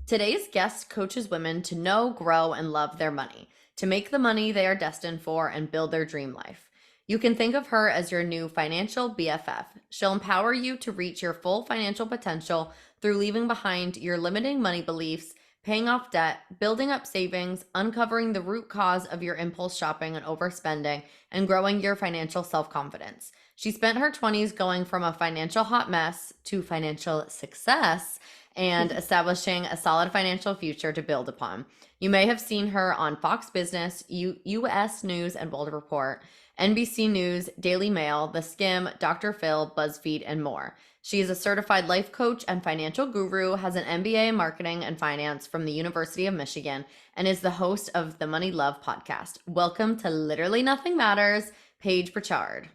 Today's guest coaches women to know, grow, and love their money, to make the money they are destined for and build their dream life. You can think of her as your new financial BFF. She'll empower you to reach your full financial potential through leaving behind your limiting money beliefs, paying off debt, building up savings, uncovering the root cause of your impulse shopping and overspending, and growing your financial self-confidence. She spent her 20s going from a financial hot mess to financial success and establishing a solid financial future to build upon. You may have seen her on Fox Business, US News and World Report, NBC News, Daily Mail, The Skim, Dr. Phil, BuzzFeed, and more. She is a certified life coach and financial guru, has an MBA in marketing and finance from the University of Michigan, and is the host of the Money Love podcast. Welcome to Literally Nothing Matters, Paige Pritchard.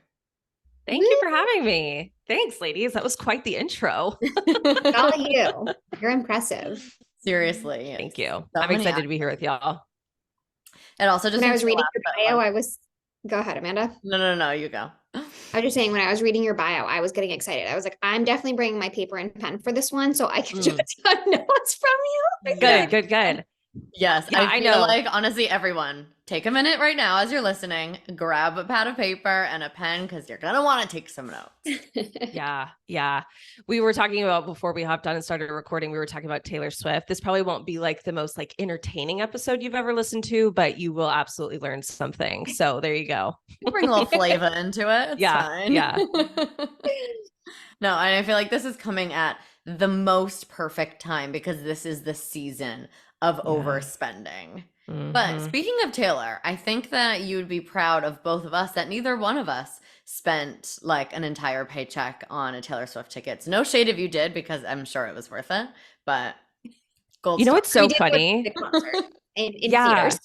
Thank you for having me. Thanks, ladies. That was quite the intro. All you. You're impressive. Seriously. Thank you. I'm excited to be here with y'all. It also just when I was reading your bio, go ahead, Amanda. No, you go. I was just saying, when I was reading your bio, I was getting excited. I was like, I'm definitely bringing my paper and pen for this one so I can just notes from you. Good. Yes, yeah, I feel like, honestly, everyone, take a minute right now as you're listening, grab a pad of paper and a pen because you're going to want to take some notes. Yeah. We were talking about, before we hopped on and started recording, we were talking about Taylor Swift. This probably won't be like the most like entertaining episode you've ever listened to, but you will absolutely learn something. So there you go. We'll bring a little flavor into it. It's fine. Yeah. No, and I feel like this is coming at the most perfect time because this is the season of overspending. Mm-hmm. But speaking of Taylor, I think that you would be proud of both of us that neither one of us spent like an entire paycheck on a Taylor Swift ticket. So no shade if you did, because I'm sure it was worth it. But gold. You know what's so funny? The concert in theaters.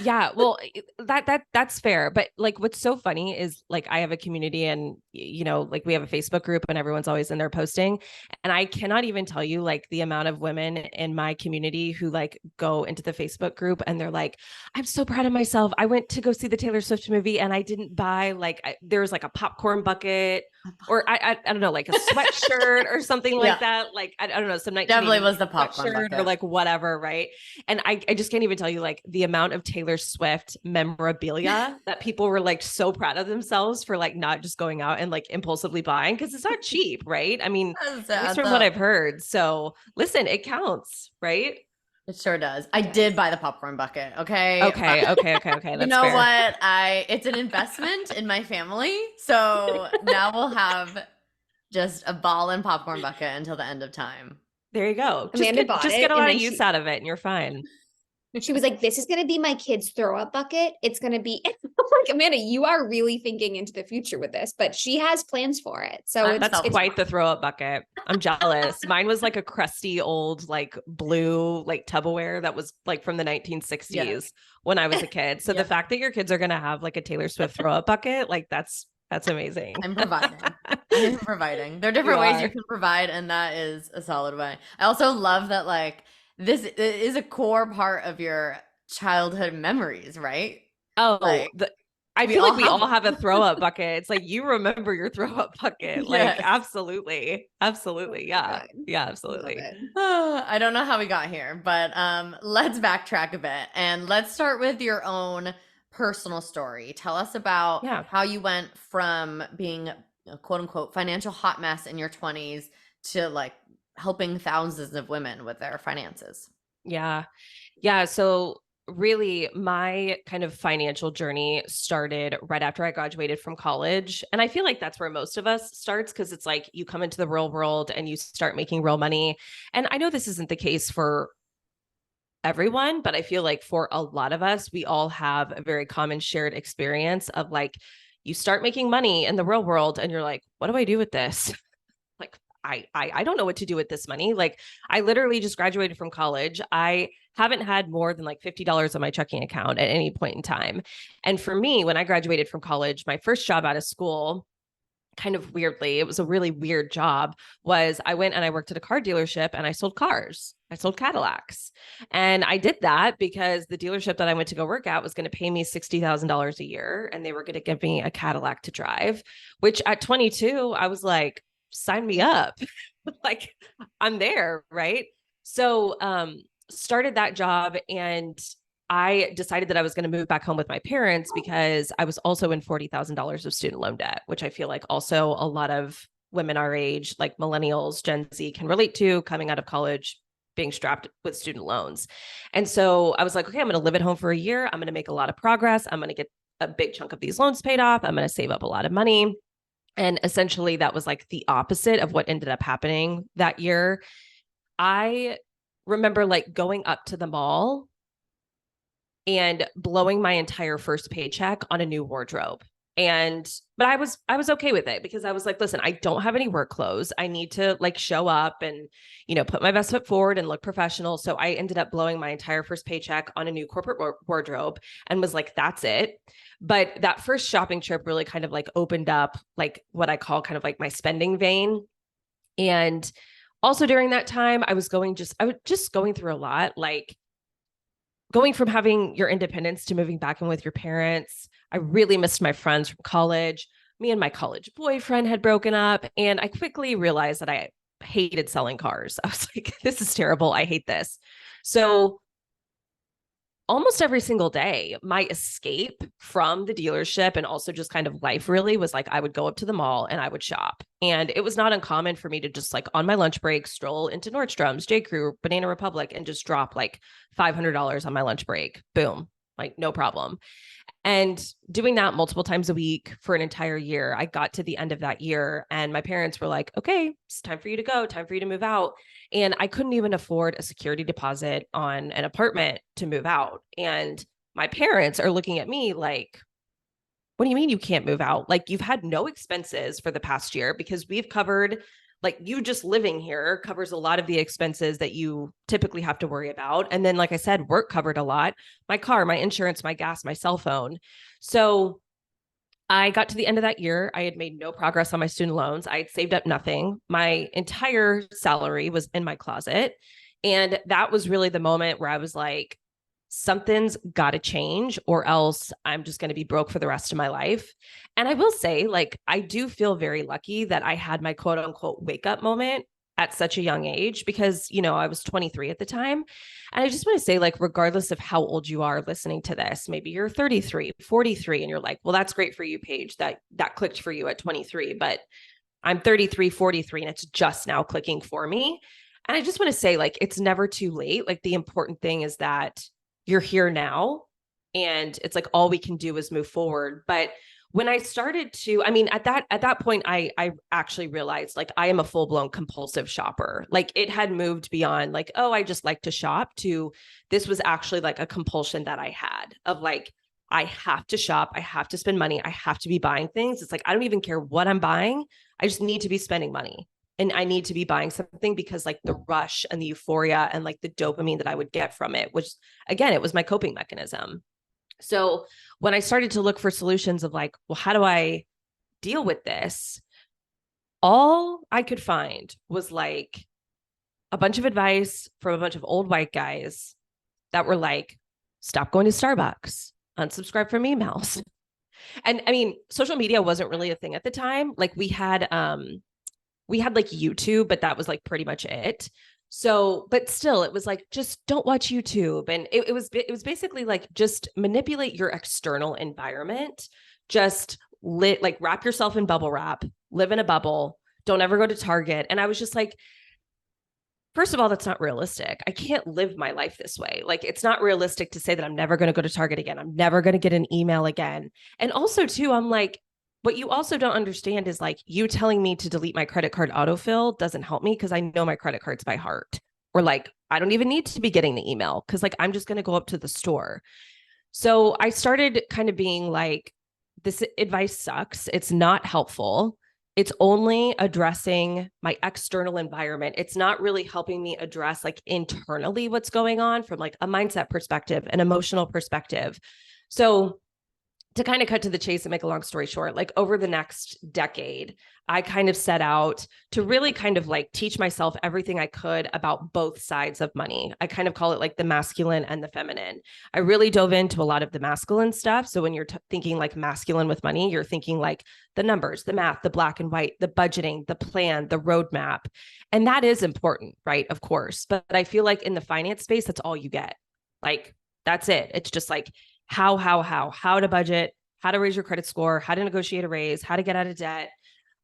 Yeah, well, that's fair. But like, what's so funny is like, I have a community and, you know, like we have a Facebook group and everyone's always in there posting. And I cannot even tell you like the amount of women in my community who like go into the Facebook group and they're like, I'm so proud of myself. I went to go see the Taylor Swift movie and I didn't buy there was like a popcorn bucket or I don't know, like a sweatshirt or something like that. Like, I don't know, some definitely was the popcorn bucket or like whatever. Right. And I just can't even tell you like the amount of Taylor Swift memorabilia that people were like so proud of themselves for like not just going out and like impulsively buying, because it's not cheap, right? I mean, that's from what I've heard. So listen, it counts, right? It sure does. I did buy the popcorn bucket. Okay. Okay. That's you know fair. What? It's an investment in my family. So now we'll have just a ball and popcorn bucket until the end of time. There you go. Just get a lot of use out of it and you're fine. She was like, this is going to be my kid's throw up bucket. It's going to be like, Amanda, you are really thinking into the future with this, but she has plans for it. So that's quite the throw up bucket. I'm jealous. Mine was like a crusty old, like blue, like Tupperware that was like from the 1960s when I was a kid. So the fact that your kids are going to have like a Taylor Swift throw up bucket, like that's amazing. I'm providing. There are different ways you can provide. And that is a solid way. I also love that like, this is a core part of your childhood memories, right? Oh, I feel like we all have a throw up bucket. It's like, you remember your throw up bucket. Yes. Like, absolutely. Yeah. Yeah, absolutely. I don't know how we got here, but let's backtrack a bit and let's start with your own personal story. Tell us about how you went from being a quote unquote financial hot mess in your 20s to like helping thousands of women with their finances. Yeah. So really my kind of financial journey started right after I graduated from college. And I feel like that's where most of us starts, because it's like you come into the real world and you start making real money. And I know this isn't the case for everyone, but I feel like for a lot of us, we all have a very common shared experience of like, you start making money in the real world and you're like, what do I do with this? I don't know what to do with this money. Like, I literally just graduated from college. I haven't had more than like $50 on my checking account at any point in time. And for me, when I graduated from college, my first job out of school, kind of weirdly, it was a really weird job, was I went and I worked at a car dealership and I sold cars. I sold Cadillacs. And I did that because the dealership that I went to go work at was going to pay me $60,000 a year. And they were going to give me a Cadillac to drive, which at 22, I was like, sign me up. Like, I'm there. Right. So, started that job, and I decided that I was going to move back home with my parents because I was also in $40,000 of student loan debt, which I feel like also a lot of women our age, like millennials, Gen Z, can relate to, coming out of college, being strapped with student loans. And so I was like, okay, I'm going to live at home for a year. I'm going to make a lot of progress. I'm going to get a big chunk of these loans paid off. I'm going to save up a lot of money. And essentially that was like the opposite of what ended up happening that year. I remember like going up to the mall and blowing my entire first paycheck on a new wardrobe. But I was okay with it because I was like, listen, I don't have any work clothes. I need to like show up and, put my best foot forward and look professional. So I ended up blowing my entire first paycheck on a new corporate wardrobe and was like, that's it. But that first shopping trip really kind of like opened up like what I call kind of like my spending vein. And also during that time, I was just going through a lot, like going from having your independence to moving back in with your parents. I really missed my friends from college. Me and my college boyfriend had broken up, and I quickly realized that I hated selling cars. I was like, this is terrible. I hate this. So almost every single day, my escape from the dealership and also just kind of life really was like, I would go up to the mall and I would shop. And it was not uncommon for me to just like on my lunch break, stroll into Nordstrom's, J. Crew, Banana Republic, and just drop like $500 on my lunch break. Boom, like no problem. And doing that multiple times a week for an entire year, I got to the end of that year and my parents were like, okay, it's time for you to go, time for you to move out. And I couldn't even afford a security deposit on an apartment to move out. And my parents are looking at me like, what do you mean you can't move out? Like you've had no expenses for the past year because we've covered, like you just living here covers a lot of the expenses that you typically have to worry about. And then, like I said, work covered a lot, my car, my insurance, my gas, my cell phone. So I got to the end of that year. I had made no progress on my student loans. I had saved up nothing. My entire salary was in my closet. And that was really the moment where I was like, something's got to change or else I'm just going to be broke for the rest of my life. And I will say, like, I do feel very lucky that I had my quote unquote wake up moment at such a young age because, I was 23 at the time. And I just want to say, like, regardless of how old you are listening to this, maybe you're 33, 43, and you're like, well, that's great for you, Paige, that clicked for you at 23, but I'm 33, 43, and it's just now clicking for me. And I just want to say, like, it's never too late. Like, the important thing is that you're here now and it's like all we can do is move forward. But when I started to, at that point, I actually realized like I am a full-blown compulsive shopper. Like it had moved beyond like, oh, I just like to shop to this was actually like a compulsion that I had of like, I have to shop. I have to spend money. I have to be buying things. It's like, I don't even care what I'm buying. I just need to be spending money. And I need to be buying something because like the rush and the euphoria and like the dopamine that I would get from it, which again, it was my coping mechanism. So when I started to look for solutions of like, well, how do I deal with this? All I could find was like a bunch of advice from a bunch of old white guys that were like, stop going to Starbucks, unsubscribe from emails. And social media wasn't really a thing at the time. Like we had like YouTube, but that was like pretty much it. So, but still it was like, just don't watch YouTube. And it was basically like, just manipulate your external environment. Just like wrap yourself in bubble wrap, live in a bubble. Don't ever go to Target. And I was just like, first of all, that's not realistic. I can't live my life this way. Like, it's not realistic to say that I'm never going to go to Target again. I'm never going to get an email again. And also too, I'm like, what you also don't understand is like you telling me to delete my credit card autofill doesn't help me because I know my credit cards by heart. Or like, I don't even need to be getting the email because like, I'm just going to go up to the store. So I started kind of being like, this advice sucks. It's not helpful. It's only addressing my external environment. It's not really helping me address like internally what's going on from like a mindset perspective, an emotional perspective. So to kind of cut to the chase and make a long story short, like over the next decade, I kind of set out to really kind of like teach myself everything I could about both sides of money. I kind of call it like the masculine and the feminine. I really dove into a lot of the masculine stuff. So when you're thinking like masculine with money, you're thinking like the numbers, the math, the black and white, the budgeting, the plan, the roadmap. And that is important, right? Of course. But I feel like in the finance space, that's all you get. Like, that's it. It's just like, how to budget, how to raise your credit score, how to negotiate a raise, how to get out of debt.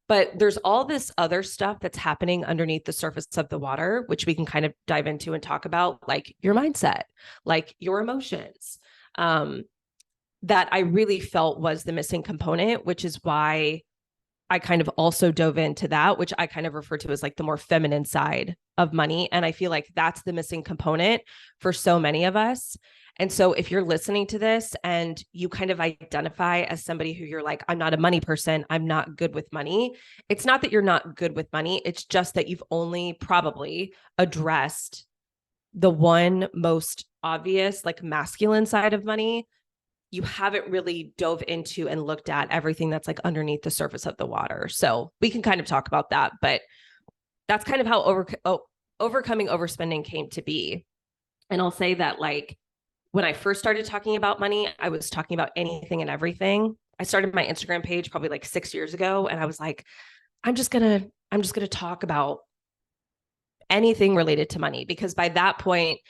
But there's all this other stuff that's happening underneath the surface of the water, which we can kind of dive into and talk about, like your mindset, like your emotions, that I really felt was the missing component, which is why I kind of also dove into that, which I kind of refer to as like the more feminine side of money. And I feel like that's the missing component for so many of us. And so if you're listening to this and you kind of identify as somebody who you're like, I'm not a money person, I'm not good with money. It's not that you're not good with money. It's just that you've only probably addressed the one most obvious, like masculine side of money. You haven't really dove into and looked at everything that's like underneath the surface of the water. So we can kind of talk about that, but that's kind of how overcoming overspending came to be. And I'll say that like, when I first started talking about money, I was talking about anything and everything. I started my Instagram page probably like 6 years ago. And I was like, I'm just going to talk about anything related to money, because by that point,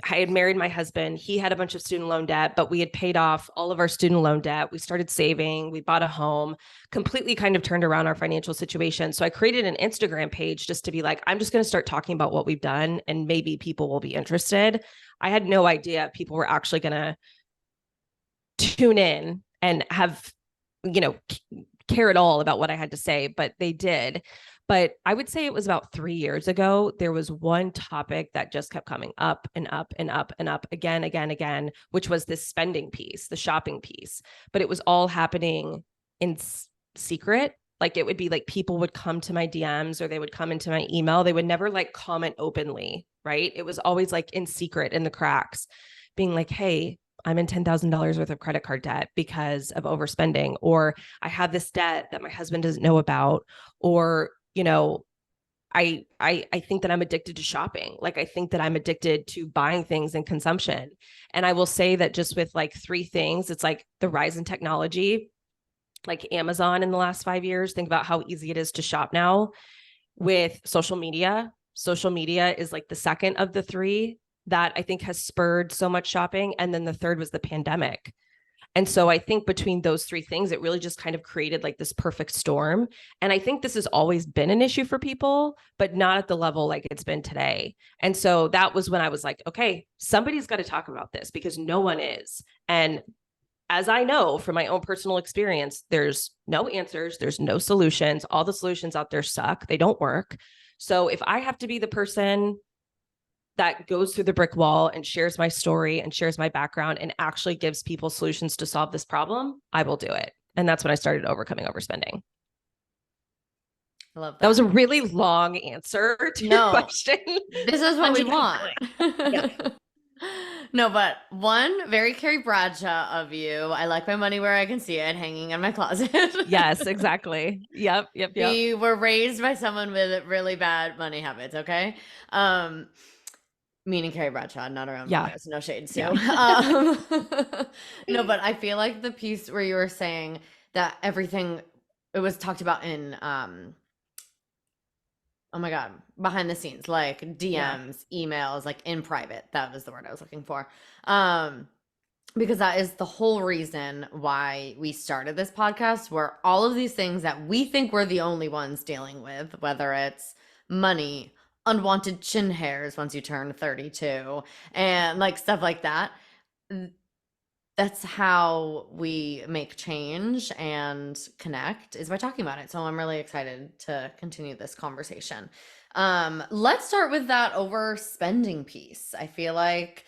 I had married my husband. He had a bunch of student loan debt, but we had paid off all of our student loan debt. We started saving, we bought a home, completely kind of turned around our financial situation. So I created an Instagram page just to be like, I'm just going to start talking about what we've done and maybe people will be interested. I had no idea people were actually going to tune in and have, care at all about what I had to say, but they did. But I would say it was about 3 years ago, there was one topic that just kept coming up and up and up and up again, which was this spending piece, the shopping piece. But it was all happening in secret. Like it would be like people would come to my DMs or they would come into my email. They would never like comment openly, right? It was always like in secret in the cracks, being like, hey, I'm in $10,000 worth of credit card debt because of overspending, or I have this debt that my husband doesn't know about, or I think that I'm addicted to shopping. Like, I think that I'm addicted to buying things and consumption. And I will say that just with like 3 things, it's like the rise in technology, like Amazon in the last 5 years. Think about how easy it is to shop now. With social media is like the second of the 3 that I think has spurred so much shopping. And then the third was the pandemic. And so I think between those 3 things, it really just kind of created like this perfect storm. And I think this has always been an issue for people, but not at the level like it's been today. And so that was when I was like, okay, somebody's got to talk about this because no one is. And as I know from my own personal experience, there's no answers, there's no solutions. All the solutions out there suck. They don't work. So if I have to be the person that goes through the brick wall and shares my story and shares my background and actually gives people solutions to solve this problem, I will do it. And that's when I started overcoming overspending. I love that. That was a really long answer to your question. This is what we want. No, but one, very Carrie Bradshaw of you. I like my money where I can see it, hanging in my closet. Yes, exactly. Yep. We were raised by someone with really bad money habits, okay? Meaning Carrie Bradshaw, not our own mothers. No shade, Sue. Yeah. No, but I feel like the piece where you were saying that everything, it was talked about in, oh my God, behind the scenes, like DMs, emails, like in private. That was the word I was looking for. Because that is the whole reason why we started this podcast, where all of these things that we think we're the only ones dealing with, whether it's money, unwanted chin hairs once you turn 32, and like stuff like that. That's how we make change and connect, is by talking about it. So I'm really excited to continue this conversation. Let's start with that overspending piece. I feel like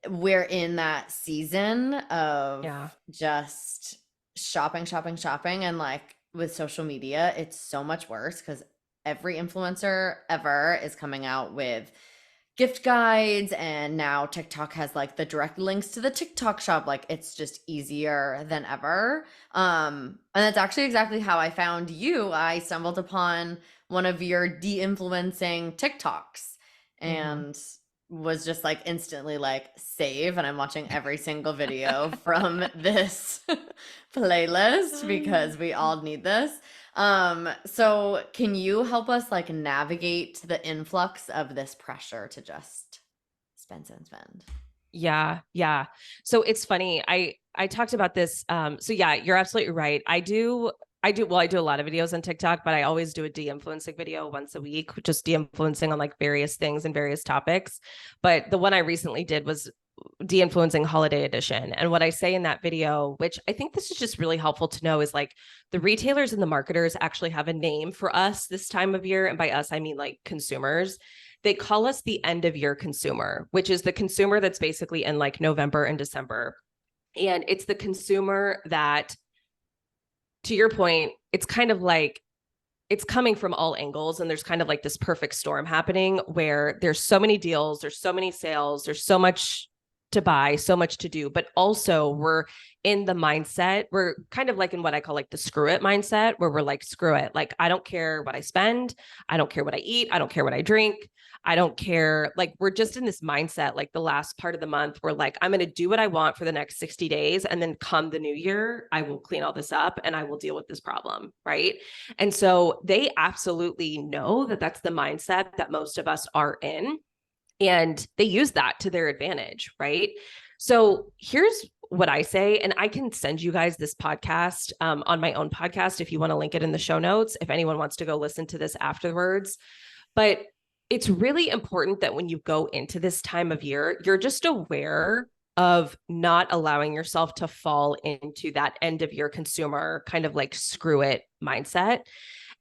we're in that season of just shopping. And like with social media, it's so much worse because every influencer ever is coming out with gift guides, and now TikTok has like the direct links to the TikTok shop. Like it's just easier than ever. And that's actually exactly how I found you. I stumbled upon one of your de-influencing TikToks and was just like instantly like save, and I'm watching every single video from this playlist because we all need this. So can you help us like navigate the influx of this pressure to just spend, spend, spend? Yeah. Yeah. So it's funny. I talked about this. So yeah, you're absolutely right. I do a lot of videos on TikTok, but I always do a de-influencing video once a week, just de-influencing on like various things and various topics. But the one I recently did was de-influencing holiday edition. And what I say in that video, which I think this is just really helpful to know, is like the retailers and the marketers actually have a name for us this time of year. And by us, I mean like consumers. They call us the end of year consumer, which is the consumer that's basically in like November and December. And it's the consumer that, to your point, it's kind of like it's coming from all angles, and there's kind of like this perfect storm happening where there's so many deals, there's so many sales, there's so much to buy, so much to do, but also we're in the mindset, we're kind of like in what I call like the screw it mindset, where we're like, screw it. Like, I don't care what I spend. I don't care what I eat. I don't care what I drink. I don't care. Like, we're just in this mindset, like the last part of the month, we're like, I'm going to do what I want for the next 60 days. And then come the new year, I will clean all this up and I will deal with this problem. Right. And so they absolutely know that that's the mindset that most of us are in. And they use that to their advantage, right? So here's what I say, and I can send you guys this podcast on my own podcast if you want to link it in the show notes, if anyone wants to go listen to this afterwards. But it's really important that when you go into this time of year, you're just aware of not allowing yourself to fall into that end of year consumer kind of like screw it mindset.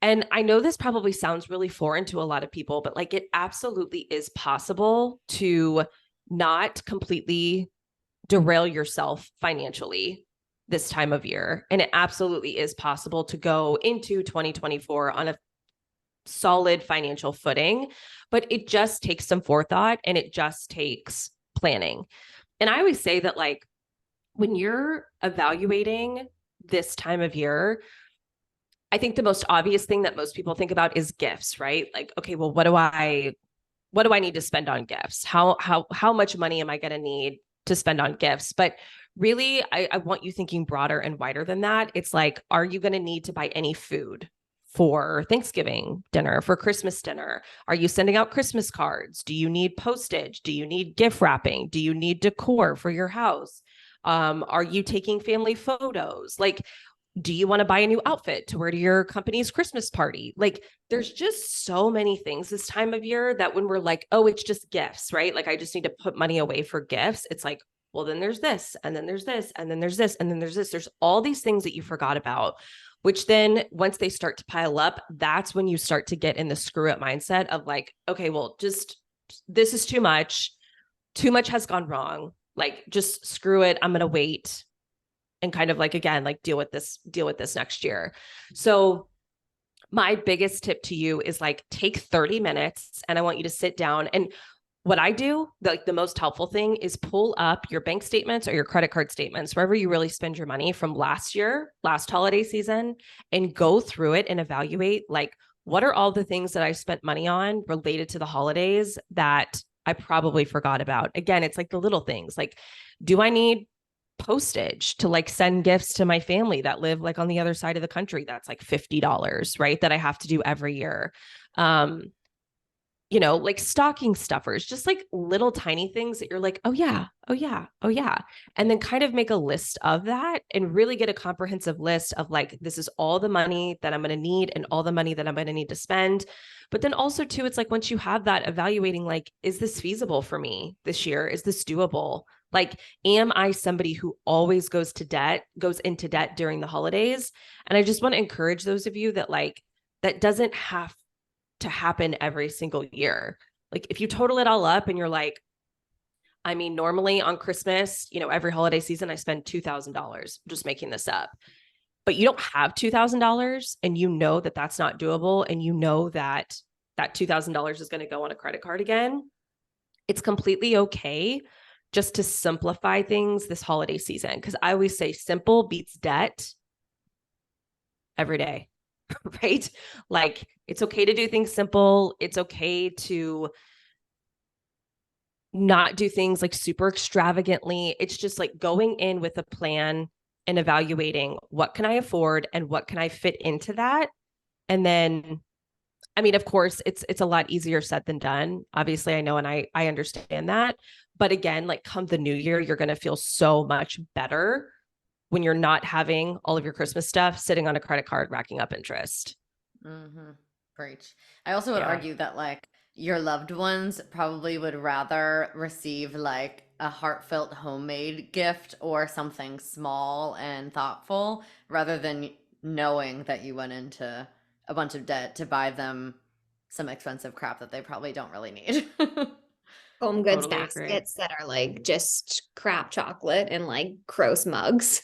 And I know this probably sounds really foreign to a lot of people, but like it absolutely is possible to not completely derail yourself financially this time of year. And it absolutely is possible to go into 2024 on a solid financial footing, but it just takes some forethought and it just takes planning. And I always say that like when you're evaluating this time of year, I think the most obvious thing that most people think about is gifts, right? Like, okay, well, what do I need to spend on gifts? How much money am I going to need to spend on gifts? But really, I want you thinking broader and wider than that. It's like, are you going to need to buy any food for Thanksgiving dinner, for Christmas dinner? Are you sending out Christmas cards? Do you need postage? Do you need gift wrapping? Do you need decor for your house? Are you taking family photos? Like, do you want to buy a new outfit to wear to your company's Christmas party? Like, there's just so many things this time of year that when we're like, oh, it's just gifts, right? Like, I just need to put money away for gifts. It's like, well, then there's this, and then there's this, and then there's this, and then there's this. There's all these things that you forgot about, which then once they start to pile up, that's when you start to get in the screw up mindset of like, okay, well, just this is too much. Too much has gone wrong. Like, just screw it. I'm going to wait and kind of like, again, like deal with this next year. So my biggest tip to you is like, take 30 minutes and I want you to sit down. And what I do, like the most helpful thing is pull up your bank statements or your credit card statements, wherever you really spend your money from last year, last holiday season, and go through it and evaluate like, what are all the things that I spent money on related to the holidays that I probably forgot about? Again, it's like the little things like, do I need postage to like send gifts to my family that live like on the other side of the country? That's like $50, right? That I have to do every year. Like stocking stuffers, just like little tiny things that you're like, oh yeah, oh yeah, oh yeah. And then kind of make a list of that and really get a comprehensive list of like, this is all the money that I'm going to need and all the money that I'm going to need to spend. But then also too, it's like, once you have that, evaluating like, is this feasible for me this year? Is this doable? Like, am I somebody who always goes into debt during the holidays? And I just want to encourage those of you that like, that doesn't have to happen every single year. Like, if you total it all up and you're like, I mean, normally on Christmas, every holiday season, I spend $2,000, just making this up, but you don't have $2,000 and you know that that's not doable. And you know that that $2,000 is going to go on a credit card again. it's completely okay just to simplify things this holiday season. Cause I always say simple beats debt every day, right? Like it's okay to do things simple. It's okay to not do things like super extravagantly. It's just like going in with a plan and evaluating what can I afford and what can I fit into that. And then, I mean, of course, it's a lot easier said than done. Obviously, I know, and I understand that. But again, like come the new year, you're going to feel so much better when you're not having all of your Christmas stuff sitting on a credit card racking up interest. Mm-hmm. Preach. I also would Yeah. argue that like your loved ones probably would rather receive like a heartfelt homemade gift or something small and thoughtful rather than knowing that you went into a bunch of debt to buy them some expensive crap that they probably don't really need. Home goods Totally agree. baskets that are like just crap chocolate and like gross mugs.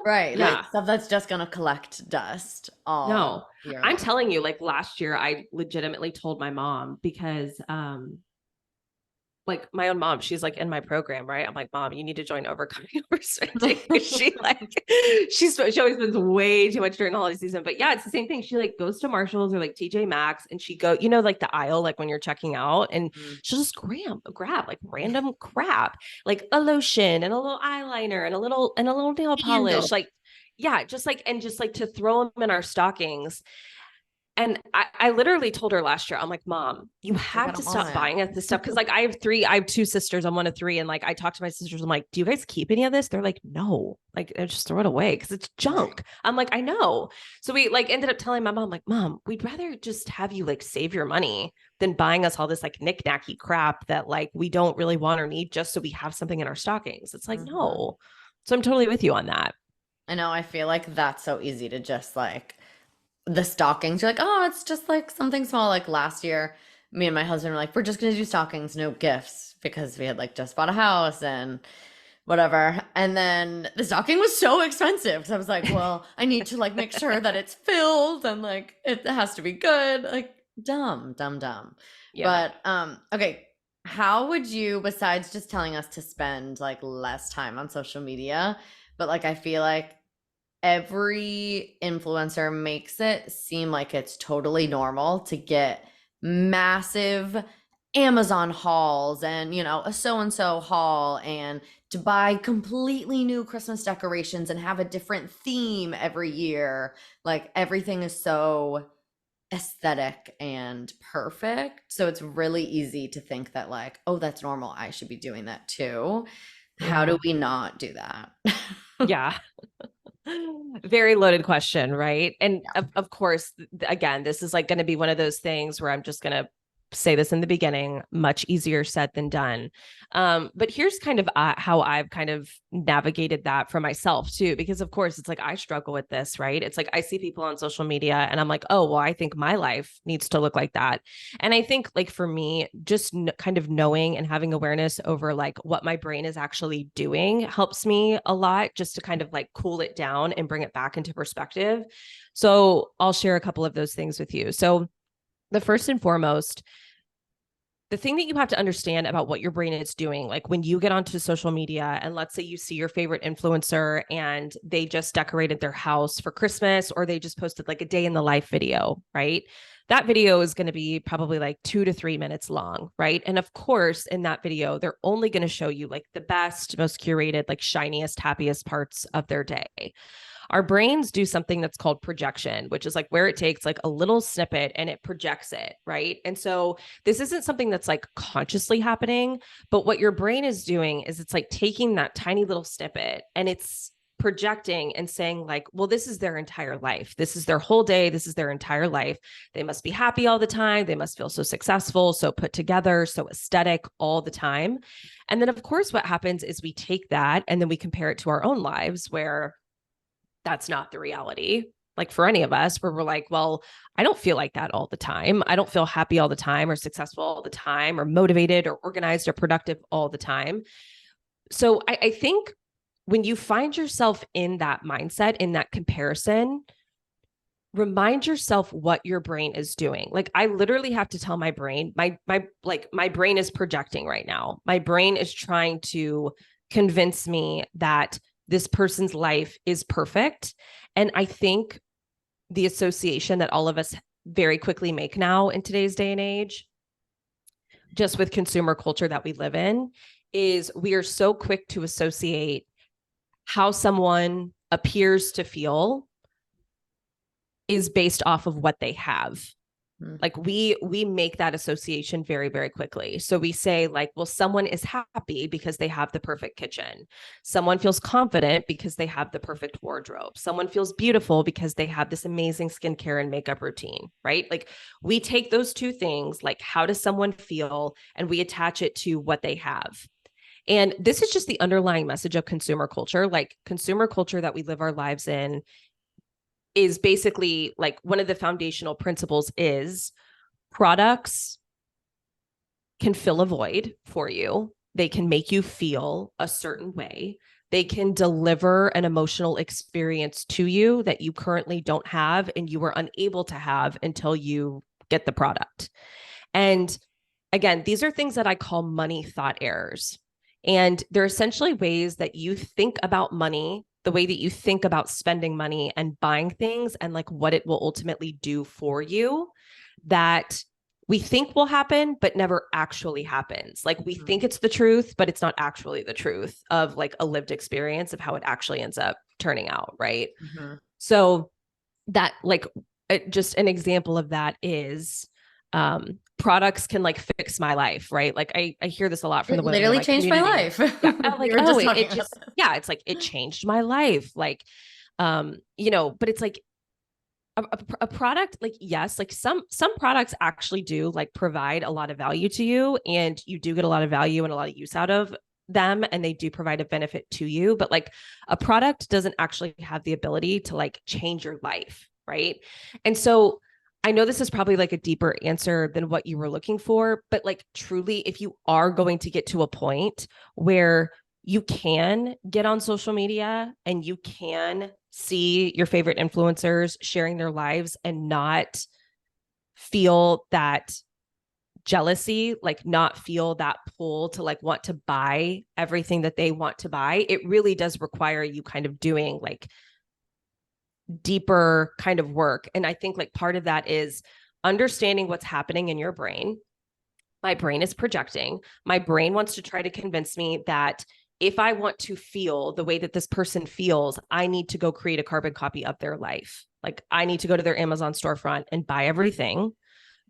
Right, like Yeah. stuff that's just gonna collect dust all No, year I'm long. telling you, like last year, I legitimately told my mom because like my own mom, she's like in my program, right? I'm like, Mom, you need to join overcoming overspending. She always spends way too much during the holiday season. But yeah, it's the same thing. She like goes to Marshalls or like TJ Maxx and she go, like the aisle, like when you're checking out, and Mm. she'll just grab like random crap, like a lotion and a little eyeliner and a little nail Candle. polish. Like, yeah, just like to throw them in our stockings. And I literally told her last year, I'm like, Mom, you Like, I have to don't want stop it. buying us this stuff. Cause like I have 2 sisters. I'm one of 3. And like I talk to my sisters, I'm like, do you guys keep any of this? They're like, no, like I just throw it away because it's junk. Right. I'm like, I know. So we like ended up telling my mom, like, Mom, we'd rather just have you like save your money than buying us all this like knick-knacky crap that like we don't really want or need just so we have something in our stockings. It's like, Mhm. no. So I'm totally with you on that. I know, I feel like that's so easy to just like the stockings. You're like, oh, it's just like something small. Like last year, me and my husband were like, we're just gonna do stockings, no gifts, because we had like just bought a house and whatever. And then the stocking was so expensive because I was like, well, I need to like make sure that it's filled and like it has to be good. Like dumb, dumb, dumb. Yeah. But okay, how would you, besides just telling us to spend like less time on social media, but like I feel like every influencer makes it seem like it's totally normal to get massive Amazon hauls and, a so and so haul and to buy completely new Christmas decorations and have a different theme every year. Like everything is so aesthetic and perfect. So it's really easy to think that, like, oh, that's normal. I should be doing that too. How Yeah. do we not do that? Yeah. Very loaded question, right? And of course, again, this is like going to be one of those things where I'm just going to say this in the beginning, much easier said than done. But here's kind of how I've kind of navigated that for myself too, because of course it's like I struggle with this, right? It's like I see people on social media and I'm like, oh, well, I think my life needs to look like that. And I think like for me, just kind of knowing and having awareness over like what my brain is actually doing helps me a lot just to kind of like cool it down and bring it back into perspective. So I'll share a couple of those things with you. So the first and foremost, the thing that you have to understand about what your brain is doing, like when you get onto social media and let's say you see your favorite influencer and they just decorated their house for Christmas or they just posted like a day in the life video, right? That video is going to be probably like 2 to 3 minutes long, right? And of course, in that video, they're only going to show you like the best, most curated, like shiniest, happiest parts of their day. Our brains do something that's called projection, which is like where it takes like a little snippet and it projects it, right? And so this isn't something that's like consciously happening, but what your brain is doing is it's like taking that tiny little snippet and it's projecting and saying like, well, this is their entire life. This is their whole day. This is their entire life. They must be happy all the time. They must feel so successful, so put together, so aesthetic all the time. And then of course, what happens is we take that and then we compare it to our own lives where that's not the reality. Like for any of us, where we're like, well, I don't feel like that all the time. I don't feel happy all the time or successful all the time or motivated or organized or productive all the time. So I think when you find yourself in that mindset, in that comparison, remind yourself what your brain is doing. Like I literally have to tell my brain, my brain is projecting right now. My brain is trying to convince me that this person's life is perfect. And I think the association that all of us very quickly make now in today's day and age, just with consumer culture that we live in, is we are so quick to associate how someone appears to feel is based off of what they have. Like we make that association very, very quickly. So we say like, well, someone is happy because they have the perfect kitchen. Someone feels confident because they have the perfect wardrobe. Someone feels beautiful because they have this amazing skincare and makeup routine, right? Like we take those two things, like how does someone feel, and we attach it to what they have. And this is just the underlying message of consumer culture. Like consumer culture that we live our lives in is basically like one of the foundational principles is products can fill a void for you. They can make you feel a certain way. They can deliver an emotional experience to you that you currently don't have and you were unable to have until you get the product. And again, these are things that I call money thought errors. And they're essentially ways that you think about money, the way that you think about spending money and buying things and like what it will ultimately do for you that we think will happen, but never actually happens. Like we think it's the truth, but it's not actually the truth of like a lived experience of how it actually ends up turning out. Right. So that like just an example of that is products can like fix my life, right? Like I hear this a lot from the women. Literally changed my life. Yeah, I'm like, oh, it just, yeah, it's like it changed my life. Like, you know, but it's like a product, like yes, like some products actually do like provide a lot of value to you, and you do get a lot of value and a lot of use out of them, and they do provide a benefit to you. But like a product doesn't actually have the ability to like change your life, right? And so I know this is probably like a deeper answer than what you were looking for, but like truly, if you are going to get to a point where you can get on social media and you can see your favorite influencers sharing their lives and not feel that jealousy, like not feel that pull to like want to buy everything that they want to buy, it really does require you kind of doing like deeper kind of work. And I think like part of that is understanding what's happening in your brain. My brain is projecting. My brain wants to try to convince me that if I want to feel the way that this person feels, I need to go create a carbon copy of their life. Like I need to go to their Amazon storefront and buy everything.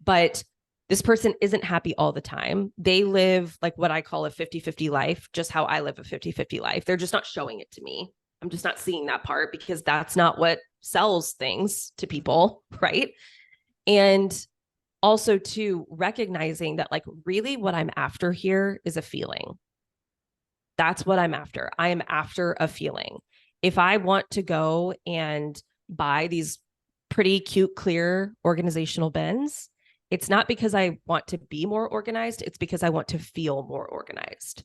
But this person isn't happy all the time. They live like what I call a 50-50 life, just how I live a 50-50 life. They're just not showing it to me. I'm just not seeing that part because that's not what sells things to people, right? And also too, recognizing that like really what I'm after here is a feeling. That's what I'm after. I am after a feeling. If I want to go and buy these pretty cute, clear organizational bins, it's not because I want to be more organized. It's because I want to feel more organized.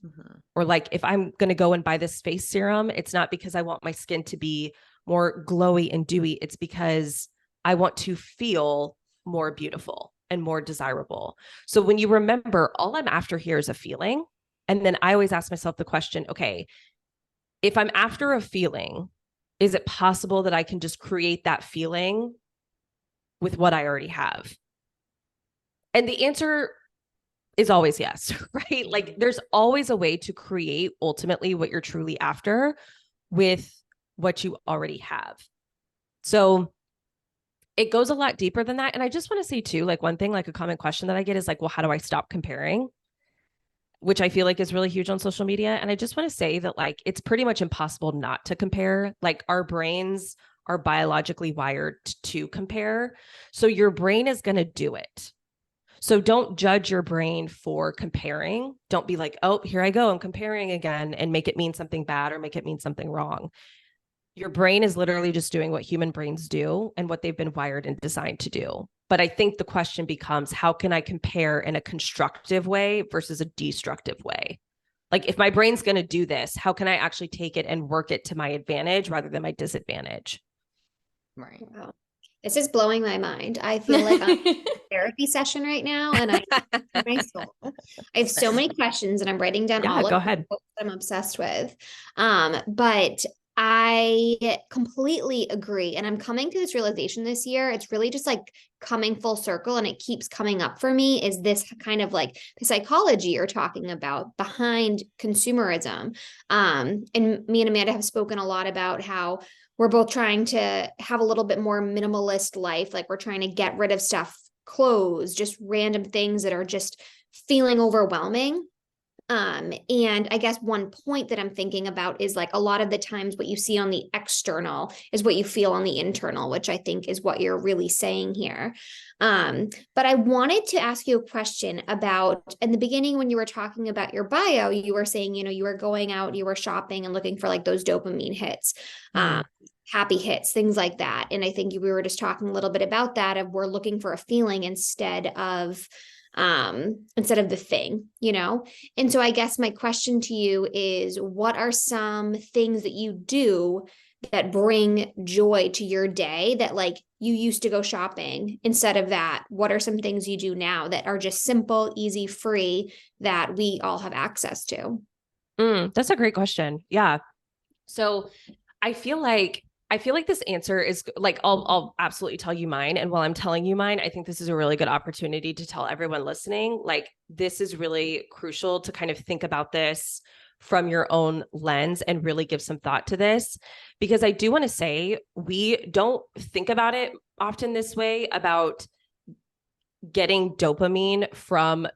Or like if I'm going to go and buy this face serum, it's not because I want my skin to be more glowy and dewy. It's because I want to feel more beautiful and more desirable. So when you remember, all I'm after here is a feeling. And then I always ask myself the question, okay, if I'm after a feeling, is it possible that I can just create that feeling with what I already have? And the answer is always yes, right? Like there's always a way to create ultimately what you're truly after with what you already have. So it goes a lot deeper than that. And I just want to say too, like one thing, like a common question that I get is like, well, how do I stop comparing? Which I feel like is really huge on social media. And I just want to say that like, it's pretty much impossible not to compare. Like our brains are biologically wired to compare. So your brain is going to do it. So don't judge your brain for comparing. Don't be like, oh, here I go, I'm comparing again, and make it mean something bad or make it mean something wrong. Your brain is literally just doing what human brains do and what they've been wired and designed to do. But I think the question becomes, how can I compare in a constructive way versus a destructive way? Like if my brain's going to do this, how can I actually take it and work it to my advantage rather than my disadvantage? Right. Wow. This is blowing my mind. I feel like I'm in a therapy session right now, and my soul. I have so many questions, and I'm writing down Yeah, all go of ahead. what I'm obsessed with. But I completely agree. And I'm coming to this realization this year. It's really just like coming full circle, and it keeps coming up for me is this kind of like the psychology you're talking about behind consumerism. And me and Amanda have spoken a lot about how we're both trying to have a little bit more minimalist life. Like we're trying to get rid of stuff, clothes, just random things that are just feeling overwhelming. And I guess one point that I'm thinking about is like a lot of the times what you see on the external is what you feel on the internal, which I think is what you're really saying here. But I wanted to ask you a question about in the beginning when you were talking about your bio, you were saying, you were going out, you were shopping and looking for like those dopamine hits. Happy hits, things like that. And I think we were just talking a little bit about that of we're looking for a feeling instead of the thing. And so I guess my question to you is, what are some things that you do that bring joy to your day that like you used to go shopping instead of that? What are some things you do now that are just simple, easy, free that we all have access to? That's a great question. Yeah. So I feel like this answer is like, I'll absolutely tell you mine. And while I'm telling you mine, I think this is a really good opportunity to tell everyone listening, like, this is really crucial to kind of think about this from your own lens and really give some thought to this, because I do want to say, we don't think about it often this way about getting dopamine from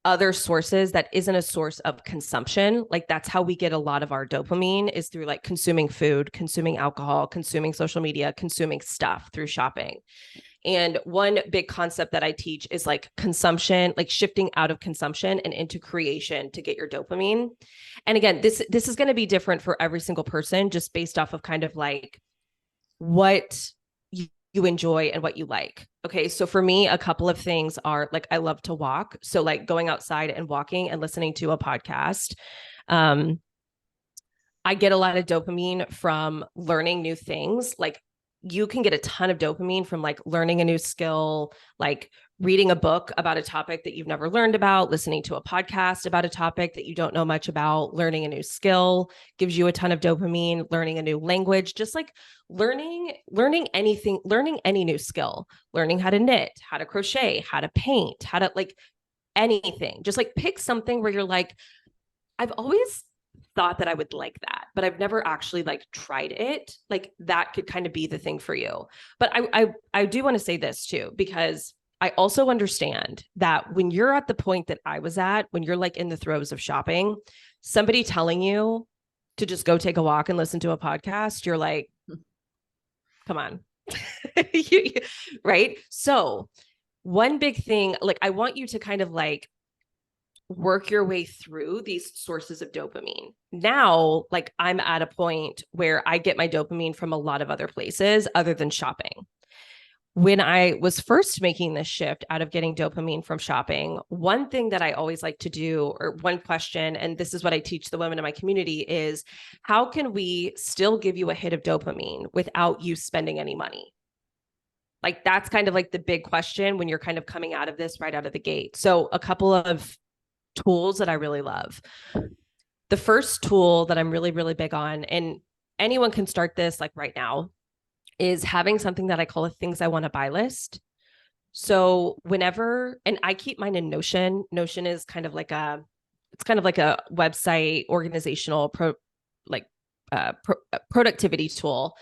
other sources that isn't a source of consumption. Like that's how we get a lot of our dopamine is through like consuming food, consuming alcohol, consuming social media, consuming stuff through shopping. And one big concept that I teach is like consumption, like shifting out of consumption and into creation to get your dopamine. And again, this is going to be different for every single person, just based off of kind of like what you enjoy and what you like. Okay. So for me, a couple of things are like, I love to walk. So like going outside and walking and listening to a podcast. I get a lot of dopamine from learning new things. Like you can get a ton of dopamine from like learning a new skill, like reading a book about a topic that you've never learned about, listening to a podcast about a topic that you don't know much about, learning a new skill gives you a ton of dopamine, learning a new language, just like learning anything, learning any new skill, learning how to knit, how to crochet, how to paint, how to like anything, just like pick something where you're like, I've always thought that I would like that, but I've never actually like tried it. Like that could kind of be the thing for you. But I do want to say this too, because I also understand that when you're at the point that I was at, when you're like in the throes of shopping, somebody telling you to just go take a walk and listen to a podcast, you're like, come on. Right? So one big thing, like I want you to kind of like work your way through these sources of dopamine. Now, like I'm at a point where I get my dopamine from a lot of other places other than shopping. When I was first making this shift out of getting dopamine from shopping, one thing that I always like to do, or one question, and this is what I teach the women in my community, is how can we still give you a hit of dopamine without you spending any money? Like that's kind of like the big question when you're kind of coming out of this right out of the gate. So a couple of tools that I really love. The first tool that I'm really, really big on, and anyone can start this like right now, is having something that I call a things I want to buy list. So whenever, and I keep mine in Notion. Notion is kind of like a website organizational productivity tool.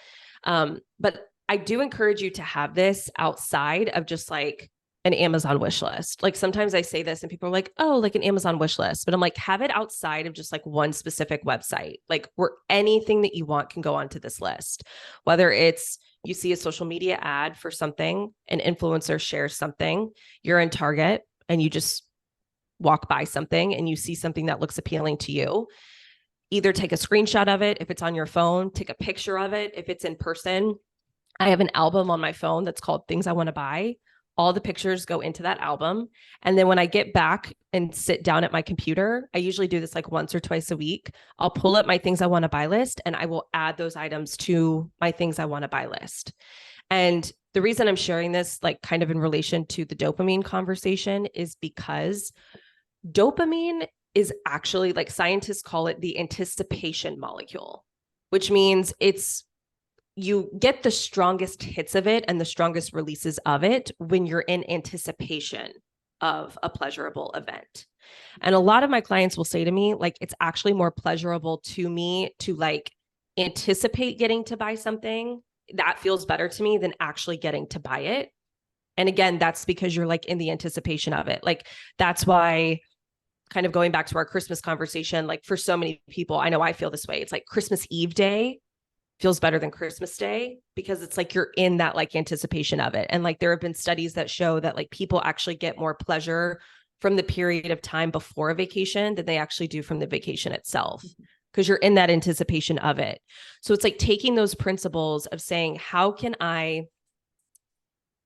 But I do encourage you to have this outside of just like an Amazon wish list. Like sometimes I say this and people are like, oh, like an Amazon wish list, but I'm like, have it outside of just like one specific website, like where anything that you want can go onto this list, whether it's you see a social media ad for something, an influencer shares something, you're in Target and you just walk by something and you see something that looks appealing to you. Either take a screenshot of it if it's on your phone, take a picture of it if it's in person. I have an album on my phone that's called Things I Want to Buy. All the pictures go into that album. And then when I get back and sit down at my computer, I usually do this like once or twice a week. I'll pull up my things I want to buy list and I will add those items to my things I want to buy list. And the reason I'm sharing this, like kind of in relation to the dopamine conversation, is because dopamine is actually, like, scientists call it the anticipation molecule, which means you get the strongest hits of it and the strongest releases of it when you're in anticipation of a pleasurable event. And a lot of my clients will say to me, like, it's actually more pleasurable to me to like anticipate getting to buy something. That feels better to me than actually getting to buy it. And again, that's because you're like in the anticipation of it. Like, that's why, kind of going back to our Christmas conversation, like for so many people, I know I feel this way. It's like Christmas Eve day feels better than Christmas Day, because it's like you're in that like anticipation of it. And like there have been studies that show that like people actually get more pleasure from the period of time before a vacation than they actually do from the vacation itself, because you're in that anticipation of it. So it's like taking those principles of saying, how can I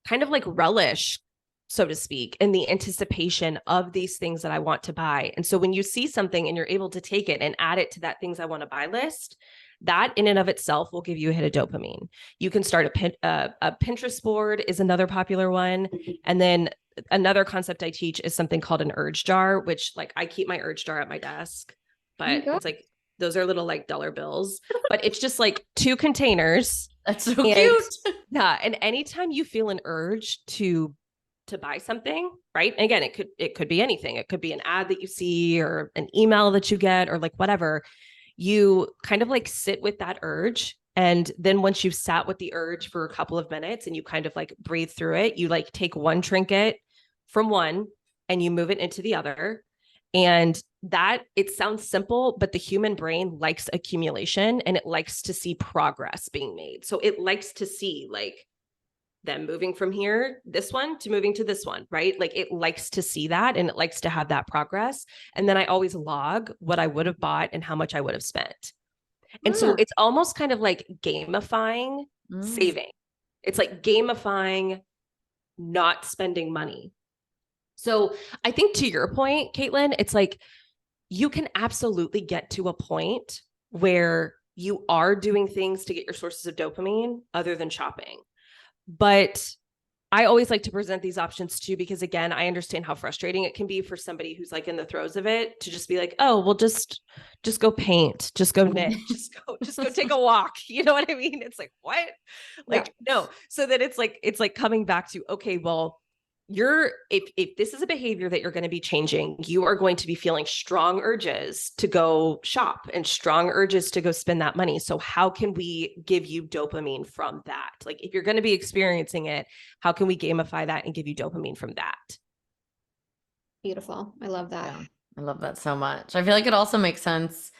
kind of like relish, so to speak, in the anticipation of these things that I want to buy. And so when you see something and you're able to take it and add it to that things I want to buy list, that in and of itself will give you a hit of dopamine. You can start a Pinterest board is another popular one. And then another concept I teach is something called an urge jar, which like I keep my urge jar at my desk, but it's like, those are little like dollar bills, but it's just like 2 containers. That's so cute. Yeah. And anytime you feel an urge to buy something, right? And again, it could be anything. It could be an ad that you see or an email that you get or like whatever. You kind of like sit with that urge. And then once you've sat with the urge for a couple of minutes and you kind of like breathe through it, you like take one trinket from one and you move it into the other. And that, it sounds simple, but the human brain likes accumulation and it likes to see progress being made. So it likes to see like them moving from here, this one, to moving to this one, right? Like it likes to see that and it likes to have that progress. And then I always log what I would have bought and how much I would have spent. And so it's almost kind of like gamifying saving. It's like gamifying not spending money. So I think to your point, Caitlin, it's like you can absolutely get to a point where you are doing things to get your sources of dopamine other than shopping. But I always like to present these options too, because again, I understand how frustrating it can be for somebody who's like in the throes of it to just be like, oh, well, just go paint, just go knit, just go take a walk. You know what I mean? It's like, what? Like, no. So that it's like coming back to, okay, well, if this is a behavior that you're going to be changing, you are going to be feeling strong urges to go shop and strong urges to go spend that money. So how can we give you dopamine from that? Like if you're going to be experiencing it, how can we gamify that and give you dopamine from that? Beautiful. I love that. Yeah, I love that so much. I feel like it also makes sense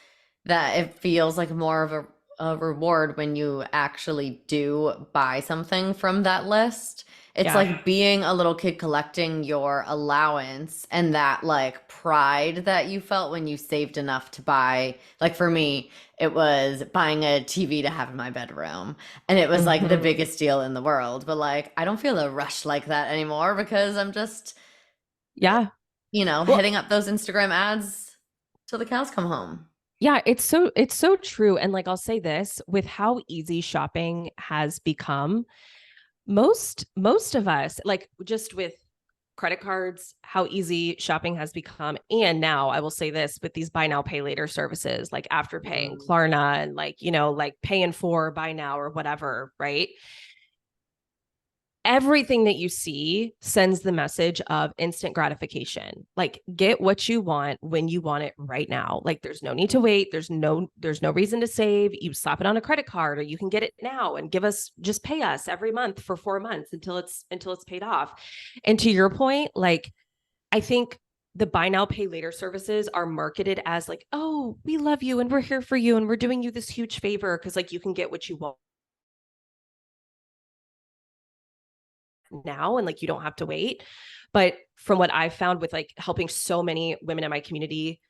that it feels like more of a reward when you actually do buy something from that list. It's like being a little kid collecting your allowance and that like pride that you felt when you saved enough to buy. Like for me, it was buying a TV to have in my bedroom. And it was like the biggest deal in the world. But like, I don't feel a rush like that anymore because I'm just, hitting up those Instagram ads till the cows come home. Yeah, it's so true. And like, I'll say this, with how easy shopping has become, most of us, like just with credit cards, how easy shopping has become. And now I will say this, with these buy now, pay later services like Afterpay and Klarna and like, like pay in 4, buy now or whatever, right? Everything that you see sends the message of instant gratification. Like get what you want when you want it right now. Like there's no need to wait. There's no reason to save. You slap it on a credit card or you can get it now and just pay us every month for 4 months until it's paid off. And to your point, like I think the buy now, pay later services are marketed as like, oh, we love you and we're here for you and we're doing you this huge favor because like you can get what you want now and like you don't have to wait. But from what I've found with like helping so many women in my community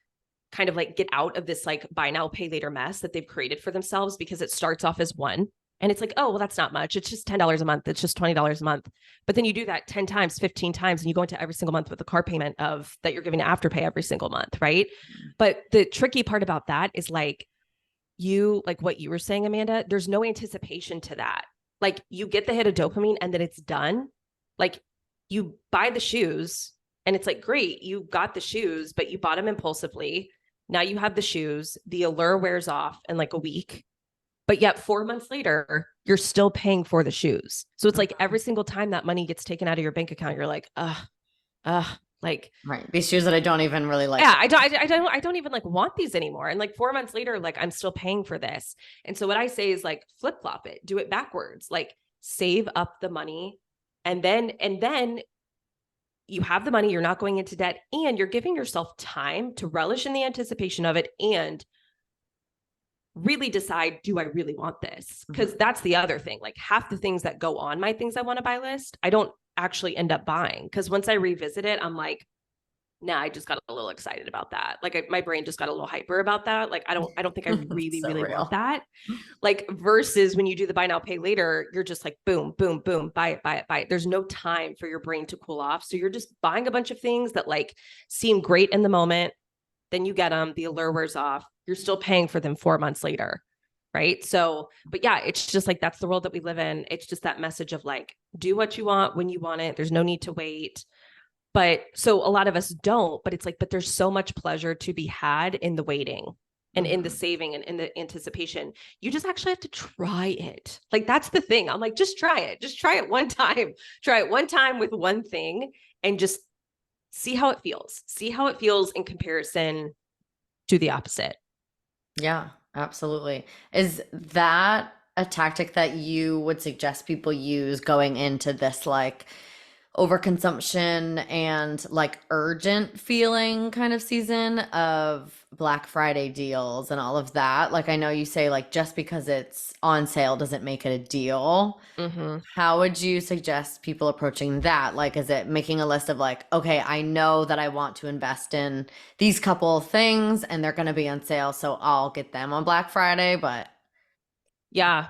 kind of like get out of this like buy now, pay later mess that they've created for themselves, because it starts off as one and it's like, oh, well, that's not much. It's just $10 a month. It's just $20 a month. But then you do that 10 times, 15 times, and you go into every single month with a car payment of that you're giving to Afterpay every single month. Right. But the tricky part about that is like what you were saying, Amanda, there's no anticipation to that. like you get the hit of dopamine and then it's done. Like you buy the shoes and it's like, great, you got the shoes, but you bought them impulsively. Now you have the shoes, the allure wears off in like a week, but yet 4 months later, you're still paying for the shoes. So it's like every single time that money gets taken out of your bank account, you're like, like, right. These shoes that I don't even really like. yeah, I don't even like want these anymore. And like 4 months later, like I'm still paying for this. And so what I say is like flip flop it, do it backwards, like save up the money. And then you have the money, you're not going into debt, and you're giving yourself time to relish in the anticipation of it and really decide, do I really want this? Because that's the other thing. Like half the things that go on my things I want to buy list, I don't actually end up buying. Because once I revisit it, I'm like, nah, I just got a little excited about that. Like my brain just got a little hyper about that. Like I don't think I really, So really real. want that. Like versus when you do the buy now, pay later, you're just like, boom, boom, boom, buy it, buy it, buy it. There's no time for your brain to cool off. So you're just buying a bunch of things that like seem great in the moment. Then you get them, the allure wears off. You're still paying for them 4 months later. Right. So, but yeah, it's just like, that's the world that we live in. It's just that message of like, do what you want when you want it. There's no need to wait. But so a lot of us don't, but it's like, but there's so much pleasure to be had in the waiting and in the saving and in the anticipation. You just actually have to try it. Like, that's the thing. I'm like, just try it. Just try it one time. Try it one time with one thing and just see how it feels. See how it feels in comparison to the opposite. Yeah, absolutely. Is that a tactic that you would suggest people use going into this like overconsumption and like urgent feeling kind of season of Black Friday deals and all of that? Like I know you say like just because it's on sale doesn't make it a deal. How would you suggest people approaching that? Like, is it making a list of like, okay, I know that I want to invest in these couple of things and they're going to be on sale, so I'll get them on Black Friday, but Yeah.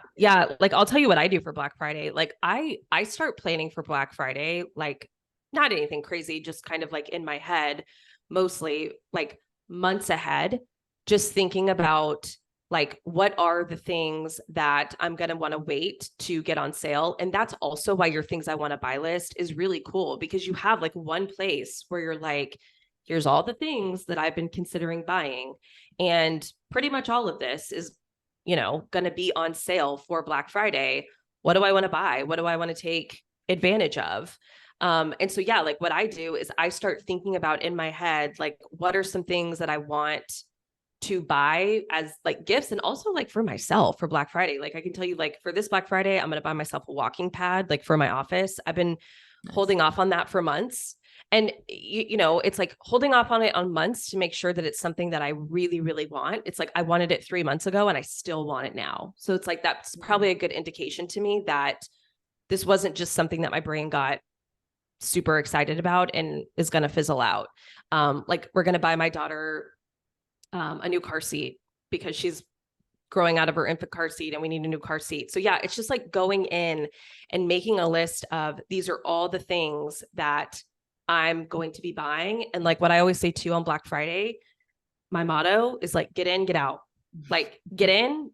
Like I'll tell you what I do for Black Friday. Like I start planning for Black Friday, like not anything crazy, just kind of like in my head, mostly like months ahead, just thinking about like, what are the things that I'm going to want to wait to get on sale? And that's also why your things I want to buy list is really cool, because you have like one place where you're like, here's all the things that I've been considering buying. And pretty much all of this is, going to be on sale for Black Friday. What do I want to buy? What do I want to take advantage of? And so, yeah, like what I do is I start thinking about in my head, like, what are some things that I want to buy as like gifts, and also like for myself for Black Friday. Like I can tell you, like for this Black Friday, I'm going to buy myself a walking pad, like for my office. I've been holding off on that for months. And, it's like holding off on it on months to make sure that it's something that I really, really want. It's like, I wanted it 3 months ago and I still want it now. So it's like, that's probably a good indication to me that this wasn't just something that my brain got super excited about and is going to fizzle out. Like we're going to buy my daughter a new car seat because she's growing out of her infant car seat and we need a new car seat. So yeah, it's just like going in and making a list of these are all the things that I'm going to be buying. And like what I always say too on Black Friday, my motto is like, get in, get out. Like get in,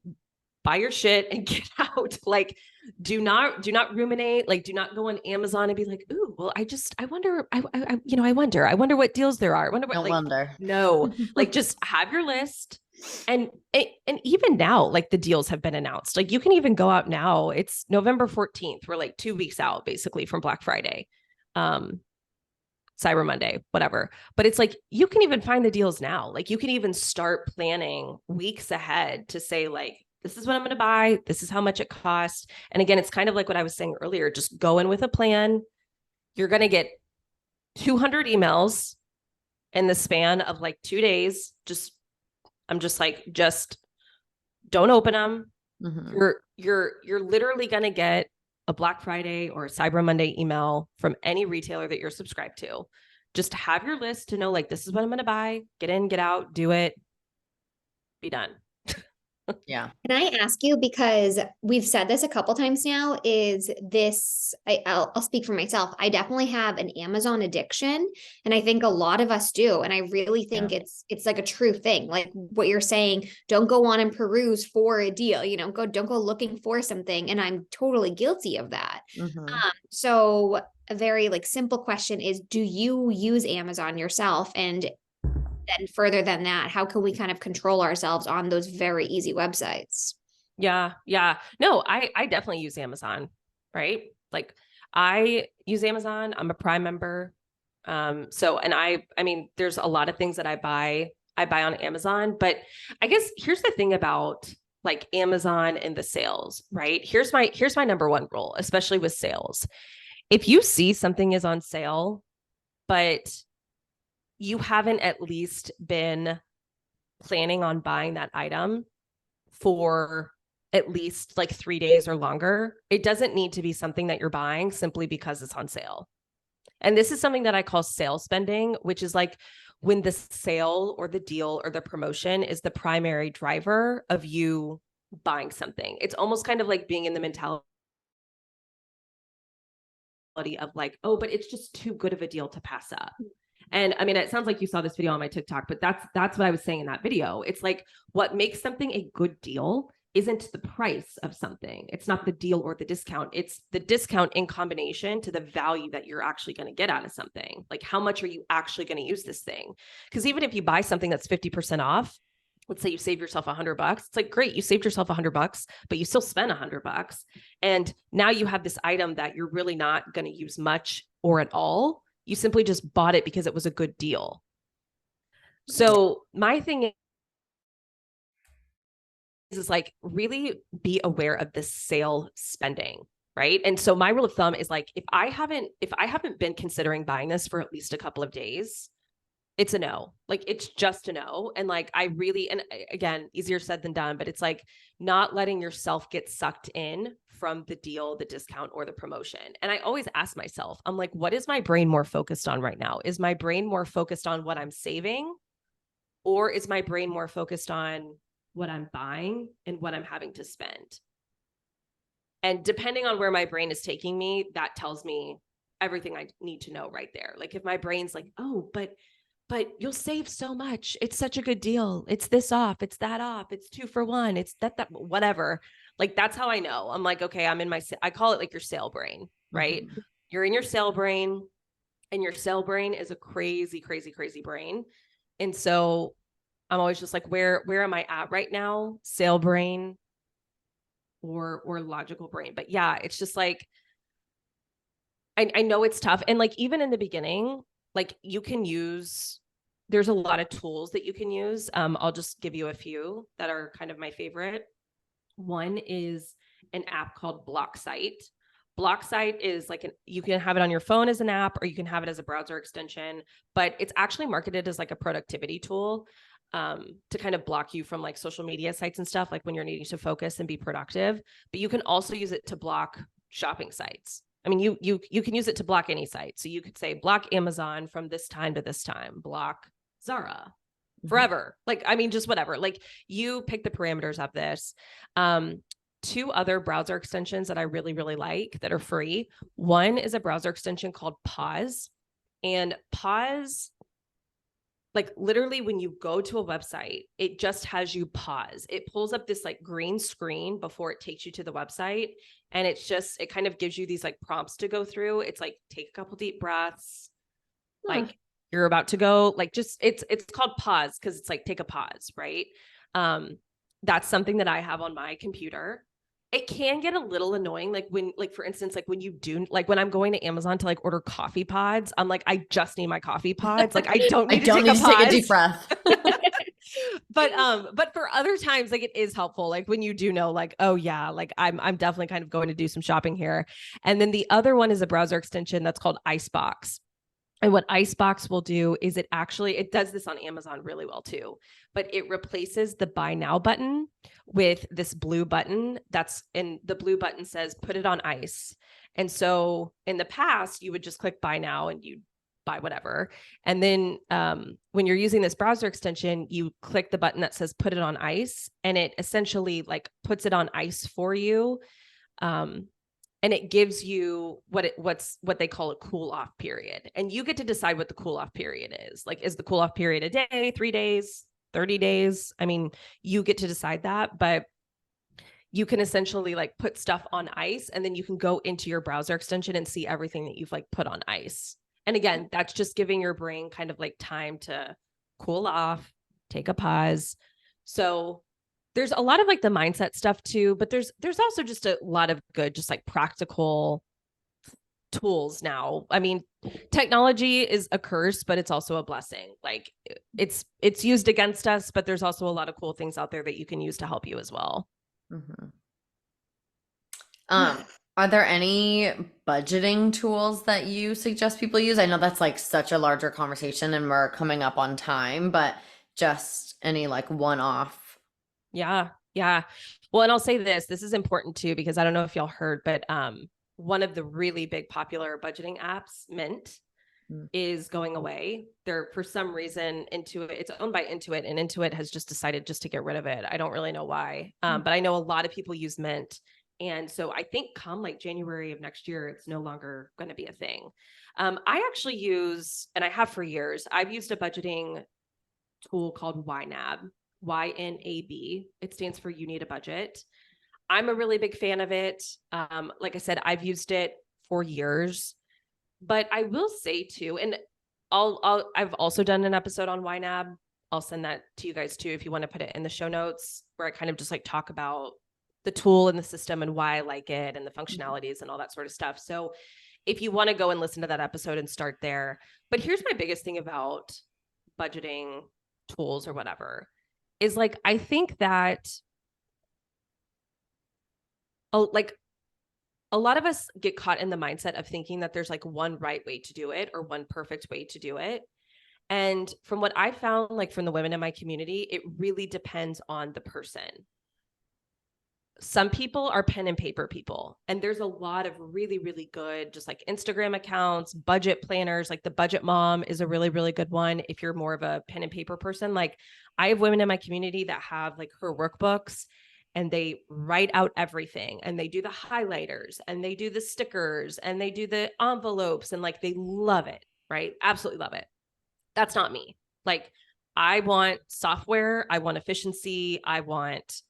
buy your shit and get out. Like do not ruminate. Like do not go on Amazon and be like, ooh, well, I wonder, I wonder what deals there are. I wonder what, don't wonder. No, like just have your list. And even now, like the deals have been announced. Like you can even go out now. It's November 14th. We're like 2 weeks out basically from Black Friday. Cyber Monday, whatever. But it's like, you can even find the deals now. Like you can even start planning weeks ahead to say like, this is what I'm going to buy. This is how much it costs. And again, it's kind of like what I was saying earlier, just go in with a plan. You're going to get 200 emails in the span of like 2 days. I'm just like, just don't open them. You're literally going to get a Black Friday or a Cyber Monday email from any retailer that you're subscribed to. Just have your list to know like, this is what I'm going to buy, get in, get out, do it, be done. Yeah. Can I ask you, because we've said this a couple times now, is this, I'll speak for myself. I definitely have an Amazon addiction, and I think a lot of us do. And I really think it's like a true thing. Like what you're saying, don't go on and peruse for a deal, don't go looking for something. And I'm totally guilty of that. Mm-hmm. So a very like simple question is, do you use Amazon yourself? And then further than that, how can we kind of control ourselves on those very easy websites? Yeah. Yeah. No, I definitely use Amazon, right? Like I use Amazon. I'm a Prime member. And I mean, there's a lot of things that I buy on Amazon, but I guess here's the thing about like Amazon and the sales, right? Here's my number one rule, especially with sales. If you see something is on sale, but you haven't at least been planning on buying that item for at least like 3 days or longer, it doesn't need to be something that you're buying simply because it's on sale. And this is something that I call sale spending, which is like when the sale or the deal or the promotion is the primary driver of you buying something. It's almost kind of like being in the mentality of like, oh, but it's just too good of a deal to pass up. And I mean, it sounds like you saw this video on my TikTok, but that's what I was saying in that video. It's like what makes something a good deal isn't the price of something. It's not the deal or the discount. It's the discount in combination to the value that you're actually going to get out of something. Like how much are you actually going to use this thing? Because even if you buy something that's 50% off, let's say you save yourself $100. It's like, great, you saved yourself $100, but you still spent $100. And now you have this item that you're really not going to use much or at all. You simply just bought it because it was a good deal. So my thing is like really be aware of the sale spending, right? And so my rule of thumb is like, if I haven't been considering buying this for at least a couple of days, it's a no. Like it's just a no. And like I really, and again, easier said than done, but it's like not letting yourself get sucked in from the deal, the discount, or the promotion. And I always ask myself, I'm like, what is my brain more focused on right now? Is my brain more focused on what I'm saving? Or is my brain more focused on what I'm buying and what I'm having to spend? And depending on where my brain is taking me, that tells me everything I need to know right there. Like if my brain's like, oh, but you'll save so much. It's such a good deal. It's this off. It's that off. It's 2 for 1. It's that, whatever. Like, that's how I know. I'm like, okay, I'm in I call it like your sale brain, right? Mm-hmm. You're in your sale brain, and your sale brain is a crazy, crazy, crazy brain. And so I'm always just like, where am I at right now? Sale brain or logical brain. But yeah, it's just like, I know it's tough. And like, even in the beginning, like there's a lot of tools that you can use. I'll just give you a few that are kind of my favorite. One is an app called Blocksite. Blocksite is like you can have it on your phone as an app, or you can have it as a browser extension, but it's actually marketed as like a productivity tool to kind of block you from like social media sites and stuff, like when you're needing to focus and be productive. But you can also use it to block shopping sites. I mean, you can use it to block any site. So you could say block Amazon from this time to this time, block Zara forever. Like, I mean, just whatever. Like you pick the parameters of this. 2 other browser extensions that I really, really like that are free. One is a browser extension called Pause. And Pause, like literally when you go to a website, it just has you pause. It pulls up this like green screen before it takes you to the website. And it kind of gives you these like prompts to go through. It's like, take a couple deep breaths. Like you're about to go, like just, it's called Pause because it's like, take a pause, right? That's something that I have on my computer. It can get a little annoying. Like when, like, for instance, like when you do, like when I'm going to Amazon to like order coffee pods, I'm like, I just need my coffee pods. Like I don't need to take a deep breath. But for other times, like it is helpful. Like when you do know, like, oh yeah, like I'm definitely kind of going to do some shopping here. And then the other one is a browser extension that's called Icebox. And what Icebox will do is it does this on Amazon really well too, but it replaces the buy now button with this blue button the blue button says, put it on ice. And so in the past you would just click buy now and buy whatever. And then when you're using this browser extension, you click the button that says put it on ice, and it essentially like puts it on ice for you. And it gives you what they call a cool off period. And you get to decide what the cool off period is. Like, is the cool off period a day, 3 days, 30 days? I mean, you get to decide that, but you can essentially like put stuff on ice, and then you can go into your browser extension and see everything that you've like put on ice. And again, that's just giving your brain kind of like time to cool off, take a pause. So there's a lot of like the mindset stuff too, but there's also just a lot of good, just like practical tools now. I mean, technology is a curse, but it's also a blessing. Like it's used against us, but there's also a lot of cool things out there that you can use to help you as well. Mm-hmm. Are there any budgeting tools that you suggest people use? I know that's like such a larger conversation and we're coming up on time, but just any like one-off. Yeah. Well, and I'll say this is important too, because I don't know if y'all heard, but one of the really big popular budgeting apps, Mint, is going away. They're, for some reason, Intuit, it's owned by Intuit, and Intuit has just decided just to get rid of it. I don't really know why, but I know a lot of people use Mint. And so I think come like January of next year, it's no longer going to be a thing. I actually use, and I have for years, I've used a budgeting tool called YNAB, YNAB. It stands for You Need a Budget. I'm a really big fan of it. Like I said, I've used it for years. But I will say too, and I've also done an episode on YNAB. I'll send that to you guys too if you want to put it in the show notes, where I kind of just like talk about the tool and the system and why I like it and the functionalities and all that sort of stuff. So if you want to go and listen to that episode and start there. But here's my biggest thing about budgeting tools or whatever is like, I think that a lot of us get caught in the mindset of thinking that there's like one right way to do it or one perfect way to do it. And from what I found, like from the women in my community, it really depends on the person. Some people are pen and paper people, and there's a lot of really, really good, just like Instagram accounts, budget planners, like the Budget Mom is a really, really good one. If you're more of a pen and paper person, like I have women in my community that have like her workbooks, and they write out everything, and they do the highlighters, and they do the stickers, and they do the envelopes, and like they love it, right? Absolutely love it. That's not me. Like I want software, I want efficiency, I want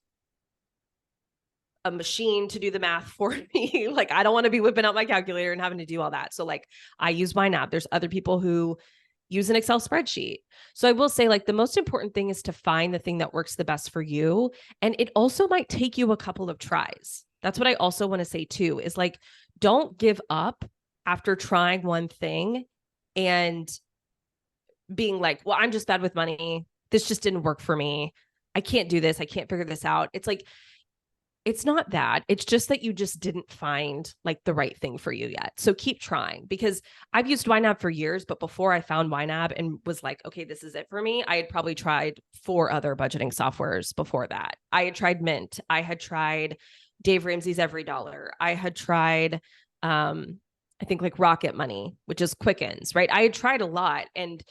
a machine to do the math for me. Like I don't want to be whipping out my calculator and having to do all that. So like I use YNAB. There's other people who use an Excel spreadsheet. So I will say like the most important thing is to find the thing that works the best for you. And it also might take you a couple of tries. That's what I also want to say too, is like, don't give up after trying one thing and being like, well, I'm just bad with money. This just didn't work for me. I can't do this. I can't figure this out. It's like, it's not that. It's just that you just didn't find like the right thing for you yet. So keep trying, because I've used YNAB for years, but before I found YNAB and was like, okay, this is it for me, I had probably tried 4 other budgeting softwares before that. I had tried Mint. I had tried Dave Ramsey's Every Dollar. I had tried, I think like Rocket Money, which is Quickens, right? I had tried a lot and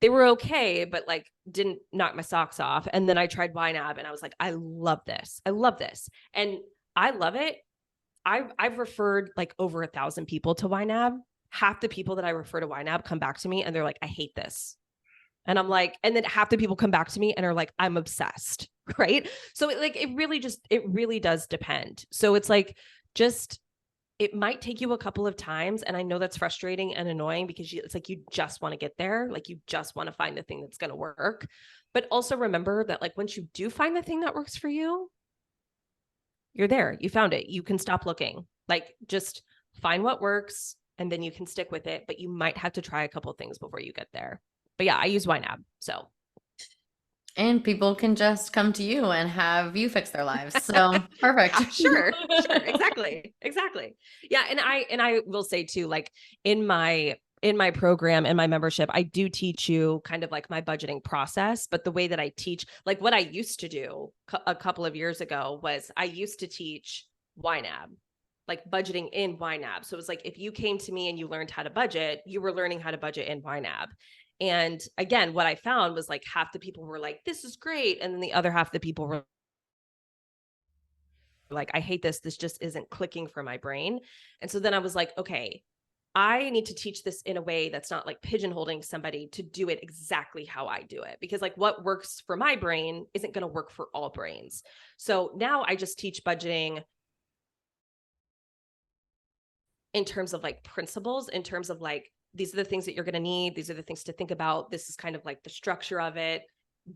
they were okay, but like didn't knock my socks off. And then I tried YNAB and I was like, I love this. I love this. And I love it. I've referred like over 1,000 people to YNAB. Half the people that I refer to YNAB come back to me and they're like, I hate this. And I'm like, and then half the people come back to me and are like, I'm obsessed. Right. So it really does depend. So it's like, it might take you a couple of times. And I know that's frustrating and annoying because it's like, you just want to get there. Like you just want to find the thing that's going to work. But also remember that like, once you do find the thing that works for you, you're there, you found it. You can stop looking. Like just find what works and then you can stick with it. But you might have to try a couple of things before you get there. But yeah, I use YNAB. So. And people can just come to you and have you fix their lives. So perfect. Sure. Exactly. Yeah. And I will say too, like in my program and my membership, I do teach you kind of like my budgeting process, but the way that I teach, like what I used to do a couple of years ago was I used to teach YNAB like budgeting in YNAB. So it was like, if you came to me and you learned how to budget, you were learning how to budget in YNAB. And again, what I found was like half the people were like, this is great. And then the other half of the people were like, I hate this. This just isn't clicking for my brain. And so then I was like, okay, I need to teach this in a way that's not like pigeonholing somebody to do it exactly how I do it, because like what works for my brain isn't going to work for all brains. So now I just teach budgeting in terms of like principles, in terms of like, these are the things that you're going to need. These are the things to think about. This is kind of like the structure of it.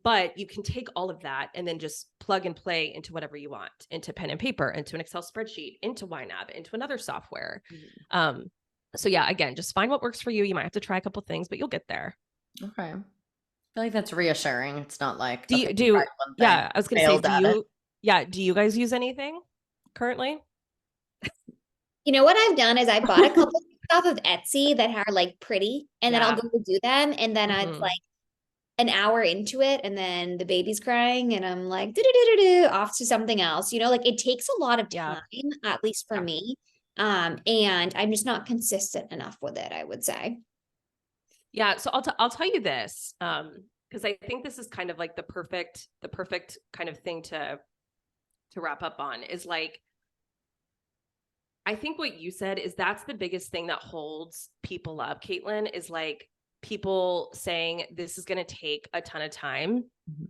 But you can take all of that and then just plug and play into whatever you want, into pen and paper, into an Excel spreadsheet, into YNAB, into another software. So yeah, again, just find what works for you. You might have to try a couple things, but you'll get there. Okay. I feel like that's reassuring. It's not like, Do okay, you try one thing, yeah, I was going to say, failed at it. do you guys use anything currently? You know what I've done is I bought a couple stuff of Etsy that are like pretty, and then I'll Yeah. go to do them, and then it's Mhm. like an hour into it, and then the baby's crying, and I'm like, do off to something else. You know, like it takes a lot of Yeah. time, at least for Yeah. me. And I'm just not consistent enough with it, I would say. Yeah. So I'll tell you this, because I think this is kind of like the perfect kind of thing to wrap up on, is like, I think what you said is that's the biggest thing that holds people up, Caitlin, is like people saying this is going to take a ton of time. Mhm.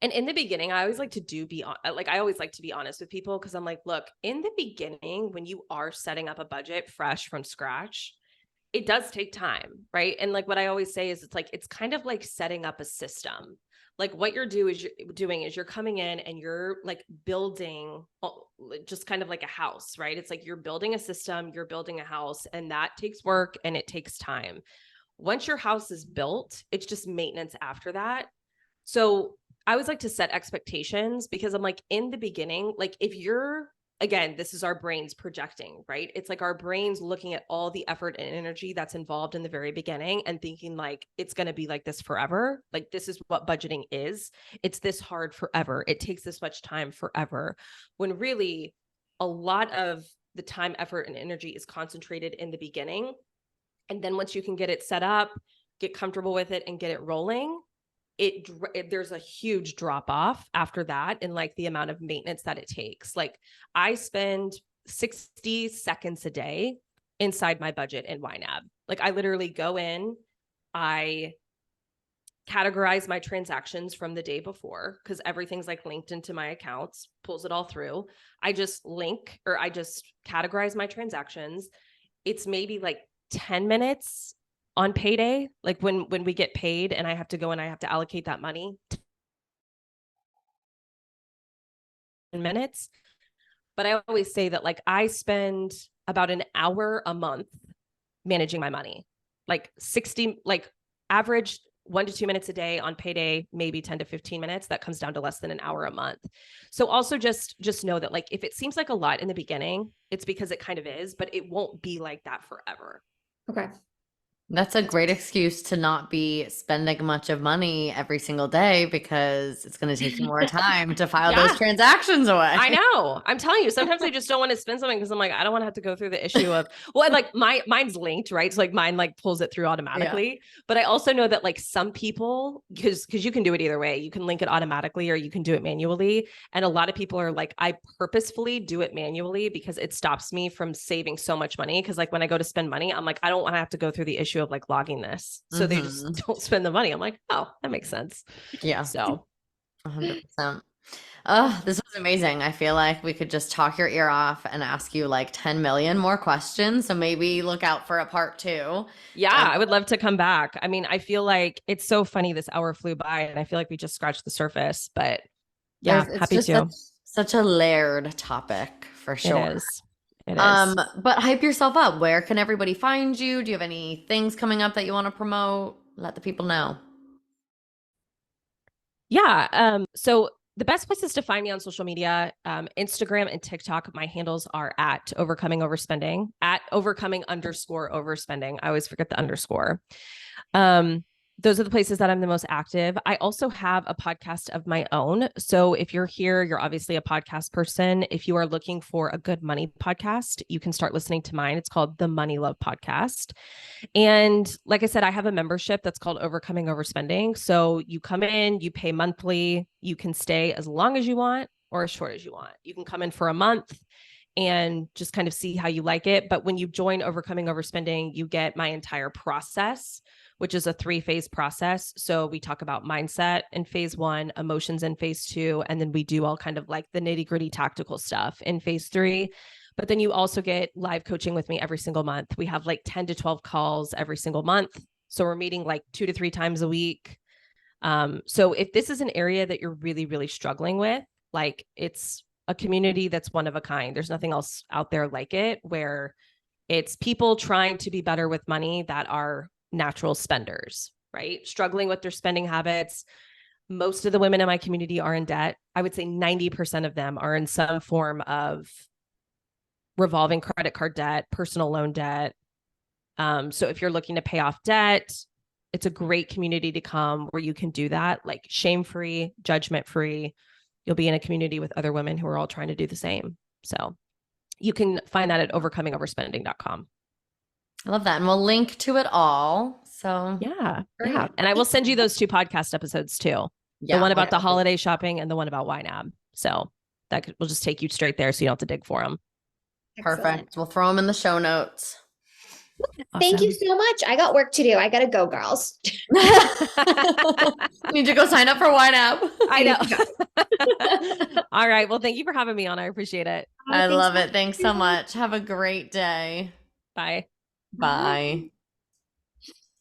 And in the beginning, I always like to I always like to be honest with people, because I'm like, look, in the beginning, when you are setting up a budget fresh from scratch, it does take time, right? And like what I always say is it's kind of like setting up a system. Like what you're doing is you're coming in and you're like building just kind of like a house, right? It's like you're building a system, you're building a house, and that takes work and it takes time. Once your house is built, it's just maintenance after that. So I always like to set expectations, because I'm like, in the beginning, like if you're, again, this is our brains projecting, right? It's like our brains looking at all the effort and energy that's involved in the very beginning and thinking like, it's going to be like this forever. Like, this is what budgeting is. It's this hard forever. It takes this much time forever. When really a lot of the time, effort, and energy is concentrated in the beginning. And then once you can get it set up, get comfortable with it, and get it rolling, there's a huge drop off after that in like the amount of maintenance that it takes. Like I spend 60 seconds a day inside my budget in YNAB. Like I literally go in, I categorize my transactions from the day before, because everything's like linked into my accounts, pulls it all through. I just categorize my transactions. It's maybe like 10 minutes on payday, like when we get paid and I have to go and I have to allocate that money, 10 minutes. But I always say that like I spend about an hour a month managing my money, like average 1 to 2 minutes a day on payday, maybe 10 to 15 minutes. That comes down to less than an hour a month. So also just know that like, if it seems like a lot in the beginning, it's because it kind of is, but it won't be like that forever. Okay. That's a great excuse to not be spending much of money every single day, because it's going to take you more time to file those transactions away. I know. I'm telling you, sometimes I just don't want to spend something because I'm like, I don't want to have to go through the issue of, well, like mine's linked, right? So like mine like pulls it through automatically. Yeah. But I also know that like some people, because you can do it either way. You can link it automatically or you can do it manually. And a lot of people are like, I purposefully do it manually because it stops me from saving so much money. Because like when I go to spend money, I'm like, I don't want to have to go through the issue of like logging this. So they just don't spend the money. I'm like, oh, that makes sense. Yeah. So 100%. Oh, this was amazing. I feel like we could just talk your ear off and ask you like 10 million more questions. So maybe look out for a part 2. Yeah, I would love to come back. I mean, I feel like it's so funny. This hour flew by and I feel like we just scratched the surface, but yeah, happy to. Such a layered topic for sure. It is. It is. But hype yourself up. Where can everybody find you? Do you have any things coming up that you want to promote? Let the people know. Yeah. So the best places to find me on social media, Instagram and TikTok, my handles are at overcoming overspending, at overcoming_overspending. I always forget the underscore. those are the places that I'm the most active. I also have a podcast of my own. So if you're here, you're obviously a podcast person. If you are looking for a good money podcast, you can start listening to mine. It's called the Money Love Podcast. And like I said, I have a membership that's called Overcoming Overspending. So you come in, you pay monthly, you can stay as long as you want or as short as you want. You can come in for a month and just kind of see how you like it. But when you join Overcoming Overspending, you get my entire process, which is a 3-phase process. So we talk about mindset in phase 1, emotions in phase 2, and then we do all kind of like the nitty-gritty tactical stuff in phase 3. But then you also get live coaching with me every single month. We have like 10 to 12 calls every single month. So we're meeting like 2 to 3 times a week. So if this is an area that you're really, really struggling with, like it's a community that's one of a kind. There's nothing else out there like it, where it's people trying to be better with money that are natural spenders, right? Struggling with their spending habits. Most of the women in my community are in debt. I would say 90% of them are in some form of revolving credit card debt, personal loan debt. So if you're looking to pay off debt, it's a great community to come where you can do that, like shame-free, judgment-free. You'll be in a community with other women who are all trying to do the same. So you can find that at overcomingoverspending.com. I love that. And we'll link to it all. So yeah. great. Yeah. And I will send you those 2 podcast episodes too. Yeah, the one about the holiday shopping and the one about YNAB. So that will just take you straight there. So you don't have to dig for them. Perfect. Excellent. We'll throw them in the show notes. Thank you so much. I got work to do. I gotta go, girls. Need to go sign up for YNAB. I know. All right. Well, thank you for having me on. I appreciate it. I love it. Thanks so much. Have a great day. Bye. Bye.